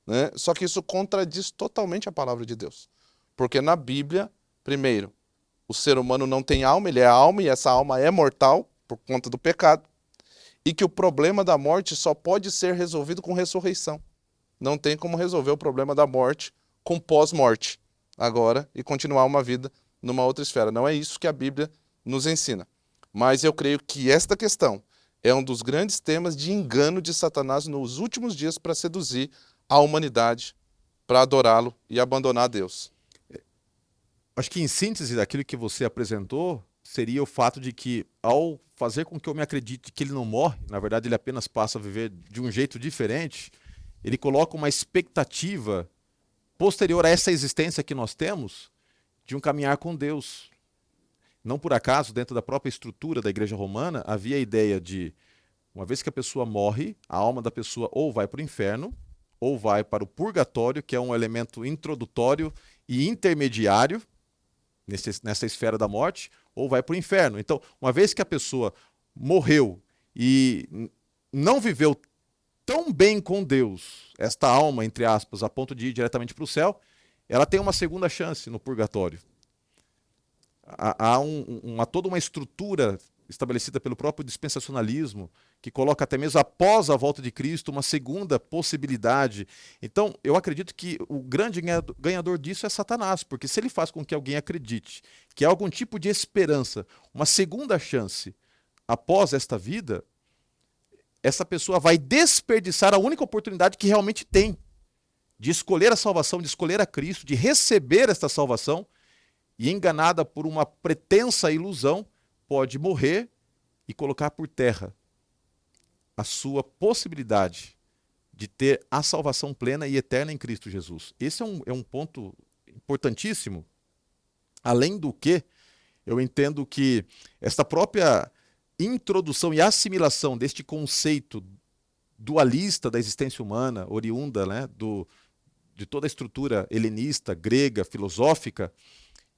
né? Só que isso contradiz totalmente a palavra de Deus. Porque na Bíblia, primeiro, o ser humano não tem alma, ele é alma e essa alma é mortal por conta do pecado. E que o problema da morte só pode ser resolvido com ressurreição. Não tem como resolver o problema da morte com pós-morte agora e continuar uma vida numa outra esfera. Não é isso que a Bíblia nos ensina. Mas eu creio que esta questão é um dos grandes temas de engano de Satanás nos últimos dias para seduzir a humanidade, para adorá-lo e abandonar Deus. Acho que em síntese daquilo que você apresentou, seria o fato de que ao fazer com que eu me acredite que ele não morre, na verdade ele apenas passa a viver de um jeito diferente, ele coloca uma expectativa posterior a essa existência que nós temos de um caminhar com Deus. Não por acaso, dentro da própria estrutura da Igreja Romana, havia a ideia de, uma vez que a pessoa morre, a alma da pessoa ou vai para o inferno, ou vai para o purgatório, que é um elemento introdutório e intermediário nessa esfera da morte, ou vai para o inferno. Então, uma vez que a pessoa morreu e não viveu tão bem com Deus, esta alma, entre aspas, a ponto de ir diretamente para o céu, ela tem uma segunda chance no purgatório. Há toda uma estrutura estabelecida pelo próprio dispensacionalismo, que coloca até mesmo após a volta de Cristo uma segunda possibilidade. Então, eu acredito que o grande ganhador disso é Satanás, porque se ele faz com que alguém acredite que há algum tipo de esperança, uma segunda chance após esta vida, essa pessoa vai desperdiçar a única oportunidade que realmente tem de escolher a salvação, de escolher a Cristo, de receber esta salvação, e enganada por uma pretensa ilusão, pode morrer e colocar por terra a sua possibilidade de ter a salvação plena e eterna em Cristo Jesus. Esse é um ponto importantíssimo. Além do que, eu entendo que esta própria introdução e assimilação deste conceito dualista da existência humana, oriunda, né, de toda a estrutura helenista, grega, filosófica,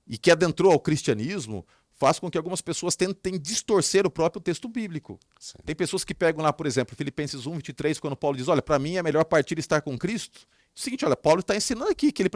e que adentrou ao cristianismo, faz com que algumas pessoas tentem distorcer o próprio texto bíblico. Sim. Tem pessoas que pegam lá, por exemplo, Filipenses 1:23, quando Paulo diz, olha, para mim é melhor partir e estar com Cristo. É o seguinte, olha, Paulo está ensinando aqui que ele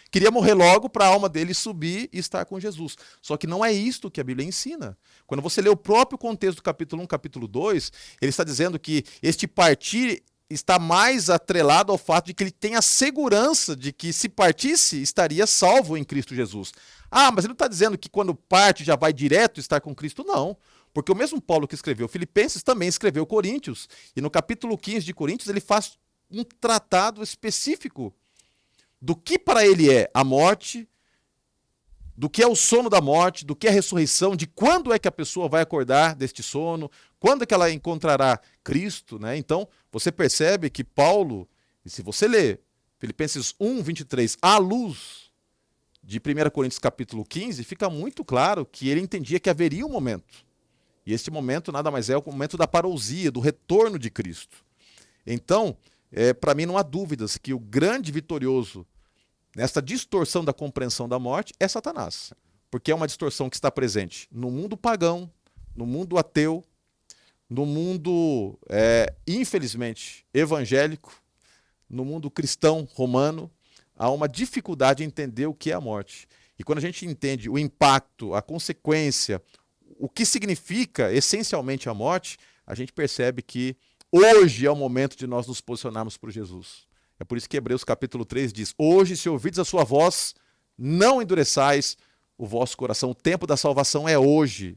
queria morrer logo para a alma dele subir e estar com Jesus. Só que não é isto que a Bíblia ensina. Quando você lê o próprio contexto do capítulo 1, capítulo 2, ele está dizendo que este partir está mais atrelado ao fato de que ele tem a segurança de que se partisse, estaria salvo em Cristo Jesus. Ah, mas ele não está dizendo que quando parte já vai direto estar com Cristo? Não. Porque o mesmo Paulo que escreveu Filipenses também escreveu Coríntios. E no capítulo 15 de Coríntios ele faz um tratado específico do que para ele é a morte, do que é o sono da morte, do que é a ressurreição, de quando é que a pessoa vai acordar deste sono, quando é que ela encontrará Cristo, né? Então, você percebe que Paulo, e se você ler Filipenses 1:23 à luz de 1 Coríntios capítulo 15, fica muito claro que ele entendia que haveria um momento. E este momento nada mais é o momento da parousia, do retorno de Cristo. Então, para mim não há dúvidas que o grande vitorioso nesta distorção da compreensão da morte é Satanás. Porque é uma distorção que está presente no mundo pagão, no mundo ateu, no mundo, infelizmente, evangélico, no mundo cristão romano. Há uma dificuldade em entender o que é a morte. E quando a gente entende o impacto, a consequência, o que significa essencialmente a morte, a gente percebe que hoje é o momento de nós nos posicionarmos por Jesus. É por isso que Hebreus capítulo 3 diz, hoje, se ouvides a sua voz, não endureçais o vosso coração. O tempo da salvação é hoje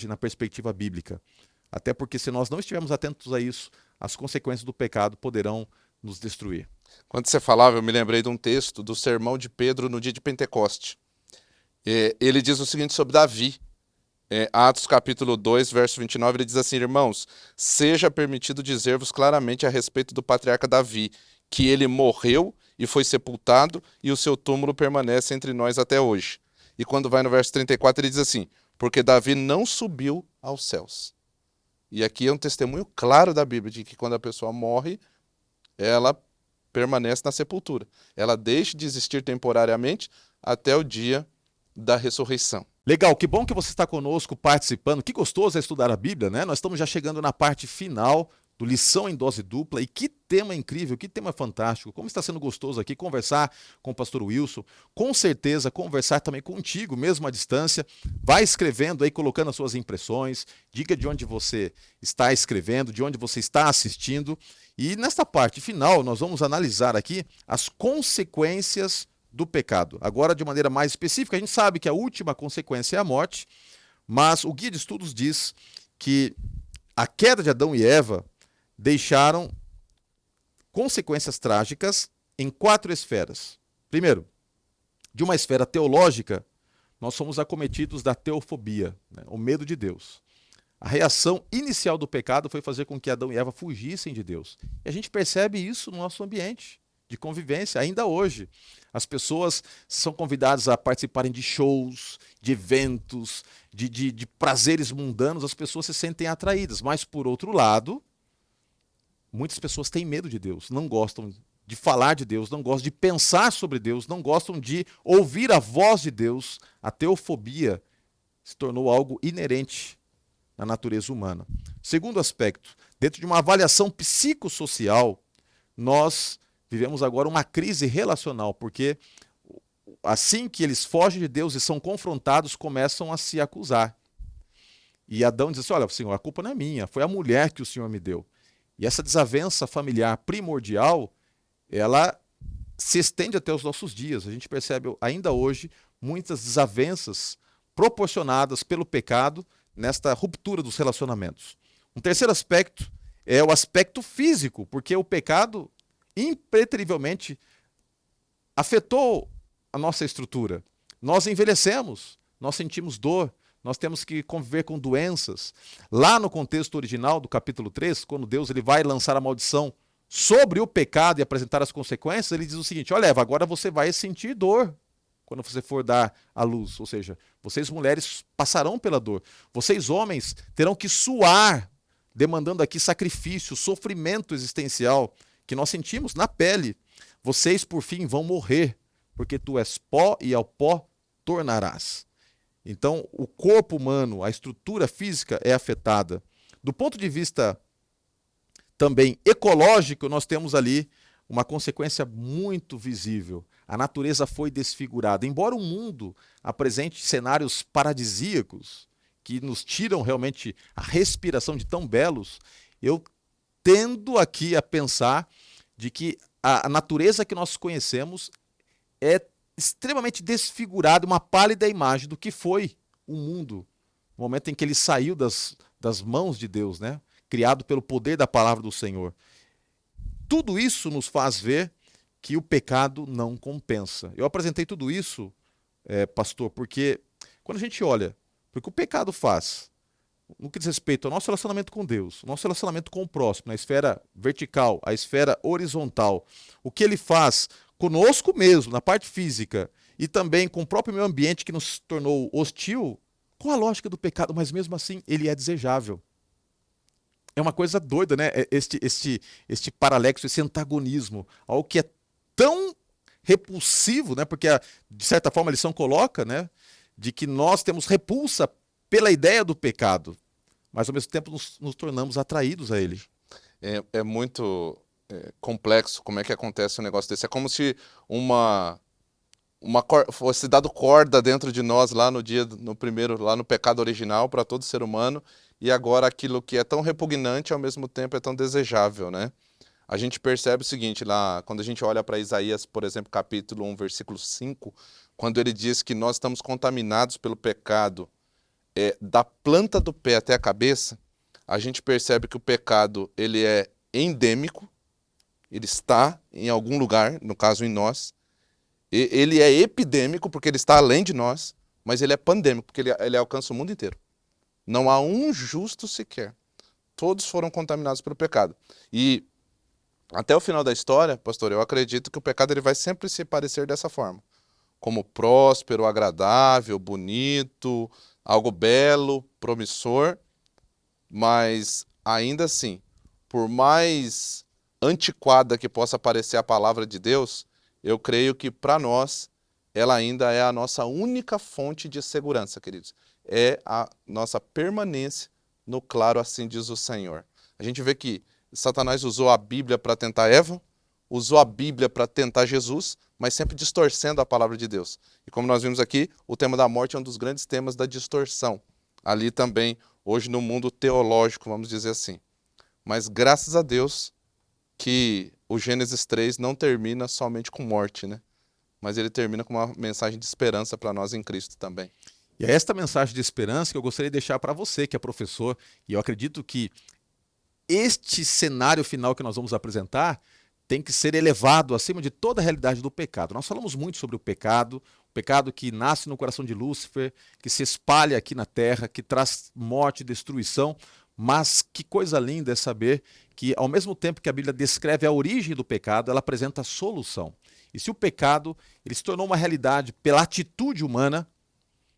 na perspectiva bíblica. Até porque se nós não estivermos atentos a isso, as consequências do pecado poderão nos destruir. Quando você falava, eu me lembrei de um texto do sermão de Pedro no dia de Pentecoste. Ele diz o seguinte sobre Davi. Atos capítulo 2, verso 29, ele diz assim, irmãos, seja permitido dizer-vos claramente a respeito do patriarca Davi, que ele morreu e foi sepultado e o seu túmulo permanece entre nós até hoje. E quando vai no verso 34, ele diz assim, porque Davi não subiu aos céus. E aqui é um testemunho claro da Bíblia, de que quando a pessoa morre, ela permanece na sepultura. Ela deixa de existir temporariamente até o dia da ressurreição. Legal, que bom que você está conosco participando. Que gostoso é estudar a Bíblia, né? Nós estamos já chegando na parte final do Lição em Dose Dupla. E que tema incrível, que tema fantástico. Como está sendo gostoso aqui conversar com o pastor Wilson. Com certeza, conversar também contigo, mesmo à distância. Vai escrevendo aí, colocando as suas impressões. Diga de onde você está escrevendo, de onde você está assistindo. E nesta parte final, nós vamos analisar aqui as consequências do pecado. Agora, de maneira mais específica, a gente sabe que a última consequência é a morte, mas o Guia de Estudos diz que a queda de Adão e Eva deixaram consequências trágicas em 4 esferas. Primeiro, de uma esfera teológica, nós somos acometidos da teofobia, né? O medo de Deus. A reação inicial do pecado foi fazer com que Adão e Eva fugissem de Deus. E a gente percebe isso no nosso ambiente de convivência, ainda hoje. As pessoas são convidadas a participarem de shows, de eventos, de prazeres mundanos, as pessoas se sentem atraídas. Mas, por outro lado, muitas pessoas têm medo de Deus, não gostam de falar de Deus, não gostam de pensar sobre Deus, não gostam de ouvir a voz de Deus. A teofobia se tornou algo inerente na natureza humana. Segundo aspecto, dentro de uma avaliação psicossocial, nós vivemos agora uma crise relacional, porque assim que eles fogem de Deus e são confrontados, começam a se acusar. E Adão diz assim, olha, Senhor, a culpa não é minha, foi a mulher que o Senhor me deu. E essa desavença familiar primordial, ela se estende até os nossos dias. A gente percebe ainda hoje muitas desavenças proporcionadas pelo pecado nesta ruptura dos relacionamentos. Um terceiro aspecto é o aspecto físico, porque o pecado impreterivelmente afetou a nossa estrutura. Nós envelhecemos, nós sentimos dor, nós temos que conviver com doenças. Lá no contexto original do capítulo 3, quando Deus ele vai lançar a maldição sobre o pecado e apresentar as consequências, ele diz o seguinte, olha Eva, agora você vai sentir dor quando você for dar à luz. Ou seja, vocês mulheres passarão pela dor. Vocês homens terão que suar, demandando aqui sacrifício, sofrimento existencial que nós sentimos na pele. Vocês, por fim, vão morrer, porque tu és pó e ao pó tornarás. Então, o corpo humano, a estrutura física é afetada. Do ponto de vista também ecológico, nós temos ali uma consequência muito visível. A natureza foi desfigurada. Embora o mundo apresente cenários paradisíacos, que nos tiram realmente a respiração de tão belos, eu tendo aqui a pensar de que a natureza que nós conhecemos é extremamente desfigurada, uma pálida imagem do que foi o mundo, no momento em que ele saiu das mãos de Deus, né? Criado pelo poder da palavra do Senhor. Tudo isso nos faz ver que o pecado não compensa. Eu apresentei tudo isso, pastor, porque quando a gente olha para o que o pecado faz, no que diz respeito ao nosso relacionamento com Deus, nosso relacionamento com o próximo, na esfera vertical, a esfera horizontal, o que ele faz conosco mesmo, na parte física, e também com o próprio meio ambiente que nos tornou hostil, qual a lógica do pecado? Mas mesmo assim, ele é desejável. É uma coisa doida, né? Este paralexo, esse antagonismo, algo que é tão repulsivo, né? Porque, de certa forma, a lição coloca, né? De que nós temos repulsa pela ideia do pecado, mas ao mesmo tempo nos tornamos atraídos a ele. É muito complexo como é que acontece um negócio desse. É como se fosse dado corda dentro de nós lá lá no pecado original para todo ser humano, e agora aquilo que é tão repugnante ao mesmo tempo é tão desejável, né? A gente percebe o seguinte, lá quando a gente olha para Isaías, por exemplo, capítulo 1, versículo 5, quando ele diz que nós estamos contaminados pelo pecado da planta do pé até a cabeça, a gente percebe que o pecado ele é endêmico, ele está em algum lugar, no caso em nós. Ele é epidêmico, porque ele está além de nós, mas ele é pandêmico, porque ele alcança o mundo inteiro. Não há um justo sequer. Todos foram contaminados pelo pecado. E até o final da história, pastor, eu acredito que o pecado ele vai sempre se parecer dessa forma. Como próspero, agradável, bonito, algo belo, promissor, mas ainda assim, por mais antiquada que possa parecer a palavra de Deus, eu creio que para nós ela ainda é a nossa única fonte de segurança, queridos. É a nossa permanência no claro, assim diz o Senhor. A gente vê que Satanás usou a Bíblia para tentar Eva, usou a Bíblia para tentar Jesus, mas sempre distorcendo a palavra de Deus. E como nós vimos aqui, o tema da morte é um dos grandes temas da distorção. Ali também, hoje no mundo teológico, vamos dizer assim. Mas graças a Deus que o Gênesis 3 não termina somente com morte, né? mas ele termina com uma mensagem de esperança para nós em Cristo também. E é esta mensagem de esperança que eu gostaria de deixar para você, que é professor, e eu acredito que este cenário final que nós vamos apresentar tem que ser elevado acima de toda a realidade do pecado. Nós falamos muito sobre o pecado que nasce no coração de Lúcifer, que se espalha aqui na terra, que traz morte e destruição, mas que coisa linda é saber que, ao mesmo tempo que a Bíblia descreve a origem do pecado, ela apresenta a solução. E se o pecado ele se tornou uma realidade pela atitude humana,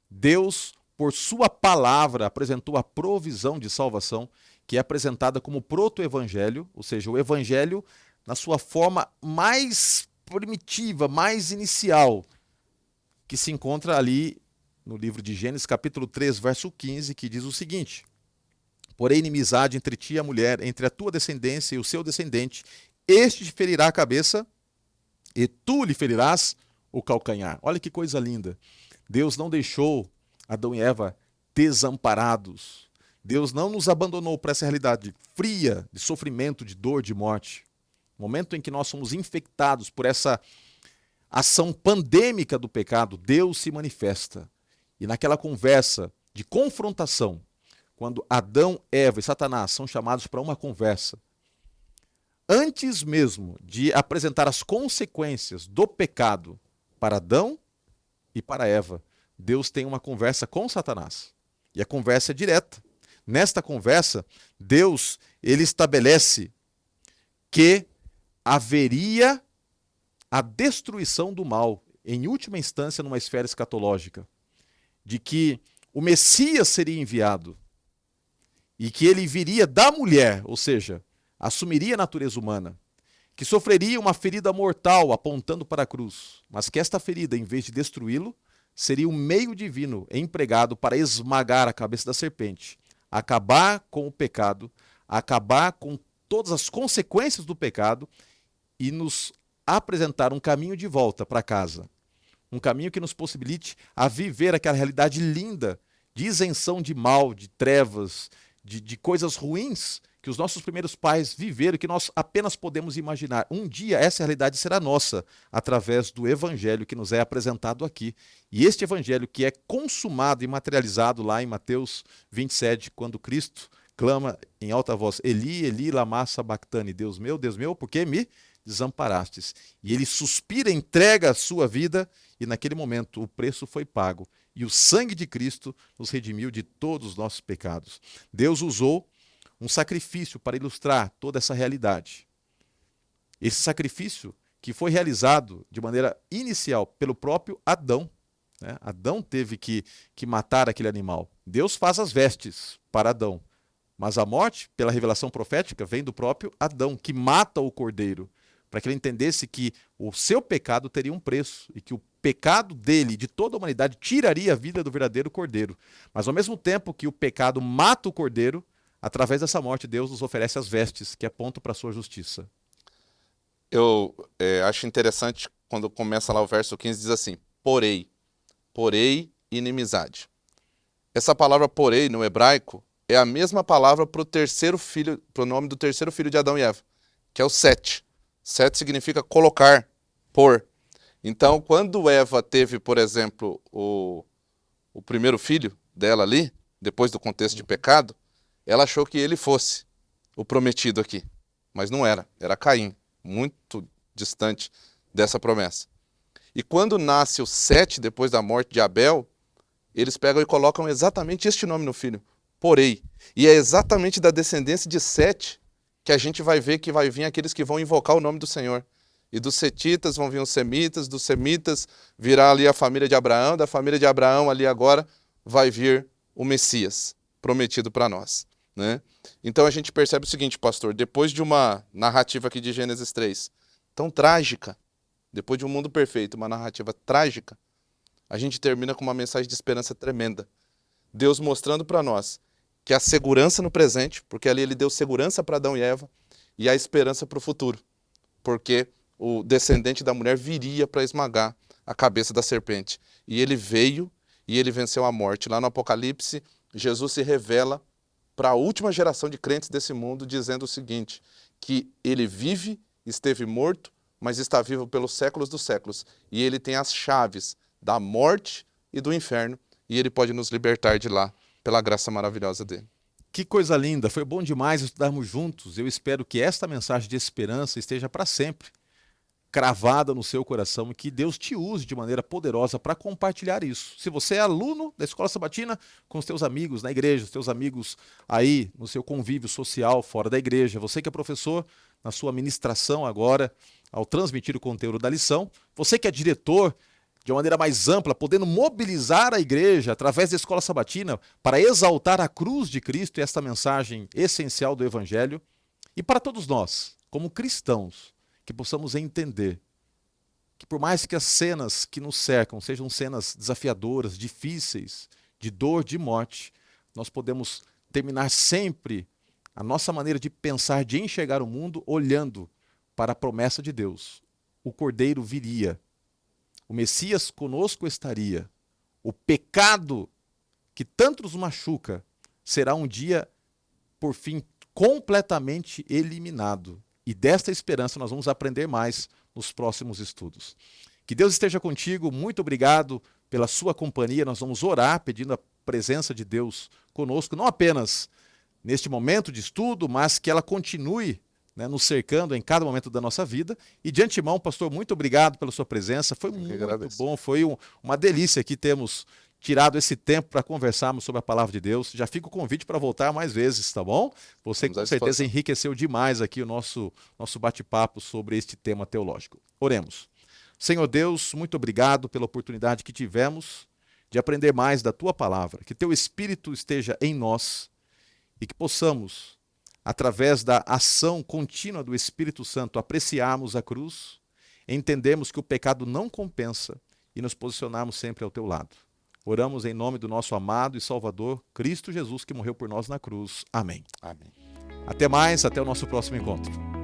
Deus, por sua palavra, apresentou a provisão de salvação, que é apresentada como proto-evangelho, ou seja, o evangelho na sua forma mais primitiva, mais inicial, que se encontra ali no livro de Gênesis, capítulo 3, verso 15, que diz o seguinte: porém, inimizade entre ti e a mulher, entre a tua descendência e o seu descendente, este te ferirá a cabeça e tu lhe ferirás o calcanhar. Olha que coisa linda. Deus não deixou Adão e Eva desamparados. Deus não nos abandonou para essa realidade fria de sofrimento, de dor, de morte. No momento em que nós somos infectados por essa ação pandêmica do pecado, Deus se manifesta. E naquela conversa de confrontação, quando Adão, Eva e Satanás são chamados para uma conversa, antes mesmo de apresentar as consequências do pecado para Adão e para Eva, Deus tem uma conversa com Satanás. E a conversa é direta. Nesta conversa, Deus ele estabelece que haveria a destruição do mal, em última instância, numa esfera escatológica, de que o Messias seria enviado e que ele viria da mulher, ou seja, assumiria a natureza humana, que sofreria uma ferida mortal apontando para a cruz, mas que esta ferida, em vez de destruí-lo, seria um meio divino empregado para esmagar a cabeça da serpente, acabar com o pecado, acabar com todas as consequências do pecado e nos apresentar um caminho de volta para casa. Um caminho que nos possibilite a viver aquela realidade linda de isenção de mal, de trevas, de coisas ruins que os nossos primeiros pais viveram, que nós apenas podemos imaginar. Um dia essa realidade será nossa, através do evangelho que nos é apresentado aqui. E este evangelho que é consumado e materializado lá em Mateus 27, quando Cristo clama em alta voz: Eli, Eli, lama sabactani, Deus meu, por que me desamparastes? E ele suspira, entrega a sua vida, e naquele momento o preço foi pago. E o sangue de Cristo nos redimiu de todos os nossos pecados. Deus usou um sacrifício para ilustrar toda essa realidade. Esse sacrifício que foi realizado de maneira inicial pelo próprio Adão. Né? Adão teve que matar aquele animal. Deus faz as vestes para Adão. Mas a morte, pela revelação profética, vem do próprio Adão, que mata o cordeiro, para que ele entendesse que o seu pecado teria um preço e que o pecado dele, de toda a humanidade, tiraria a vida do verdadeiro cordeiro. Mas ao mesmo tempo que o pecado mata o cordeiro, através dessa morte, Deus nos oferece as vestes, que apontam para a sua justiça. Eu acho interessante quando começa lá o verso 15, diz assim: porém, inimizade. Essa palavra porém, no hebraico, é a mesma palavra para o nome do terceiro filho de Adão e Eva, que é o Sete. Sete significa colocar, pôr. Então, quando Eva teve, por exemplo, o primeiro filho dela ali, depois do contexto de pecado, ela achou que ele fosse o prometido aqui. Mas não era, era Caim, muito distante dessa promessa. E quando nasce o Sete, depois da morte de Abel, eles pegam e colocam exatamente este nome no filho, Porém. E é exatamente da descendência de Sete que a gente vai ver que vai vir aqueles que vão invocar o nome do Senhor. E dos setitas vão vir os semitas, dos semitas virá ali a família de Abraão, da família de Abraão ali agora vai vir o Messias, prometido para nós. Né? Então a gente percebe o seguinte, pastor, depois de uma narrativa aqui de Gênesis 3, tão trágica, depois de um mundo perfeito, uma narrativa trágica, a gente termina com uma mensagem de esperança tremenda. Deus mostrando para nós que a segurança no presente, porque ali ele deu segurança para Adão e Eva, e a esperança para o futuro, porque o descendente da mulher viria para esmagar a cabeça da serpente. E ele veio e ele venceu a morte. Lá no Apocalipse, Jesus se revela para a última geração de crentes desse mundo, dizendo o seguinte, que ele vive, esteve morto, mas está vivo pelos séculos dos séculos. E ele tem as chaves da morte e do inferno, e ele pode nos libertar de lá, pela graça maravilhosa dele. Que coisa linda, foi bom demais estudarmos juntos. Eu espero que esta mensagem de esperança esteja para sempre cravada no seu coração e que Deus te use de maneira poderosa para compartilhar isso. Se você é aluno da Escola Sabatina, com os teus amigos na igreja, os teus amigos aí no seu convívio social fora da igreja, você que é professor, na sua ministração agora, ao transmitir o conteúdo da lição, você que é diretor, de uma maneira mais ampla, podendo mobilizar a igreja através da Escola Sabatina para exaltar a cruz de Cristo e esta mensagem essencial do Evangelho. E para todos nós, como cristãos, que possamos entender que por mais que as cenas que nos cercam sejam cenas desafiadoras, difíceis, de dor, de morte, nós podemos terminar sempre a nossa maneira de pensar, de enxergar o mundo, olhando para a promessa de Deus. O Cordeiro viria, o Messias conosco estaria, o pecado que tanto nos machuca será um dia, por fim, completamente eliminado. E desta esperança nós vamos aprender mais nos próximos estudos. Que Deus esteja contigo, muito obrigado pela sua companhia. Nós vamos orar pedindo a presença de Deus conosco, não apenas neste momento de estudo, mas que ela continue, né, nos cercando em cada momento da nossa vida. E de antemão, pastor, muito obrigado pela sua presença. Foi muito bom, foi uma delícia aqui termos tirado esse tempo para conversarmos sobre a palavra de Deus. Já fica o convite para voltar mais vezes, tá bom? Você com certeza enriqueceu demais aqui o nosso bate-papo sobre este tema teológico. Oremos. Senhor Deus, muito obrigado pela oportunidade que tivemos de aprender mais da Tua palavra. Que Teu Espírito esteja em nós e que possamos, através da ação contínua do Espírito Santo, apreciarmos a cruz, entendermos que o pecado não compensa e nos posicionarmos sempre ao Teu lado. Oramos em nome do nosso amado e Salvador, Cristo Jesus, que morreu por nós na cruz. Amém. Amém. Até mais, até o nosso próximo encontro.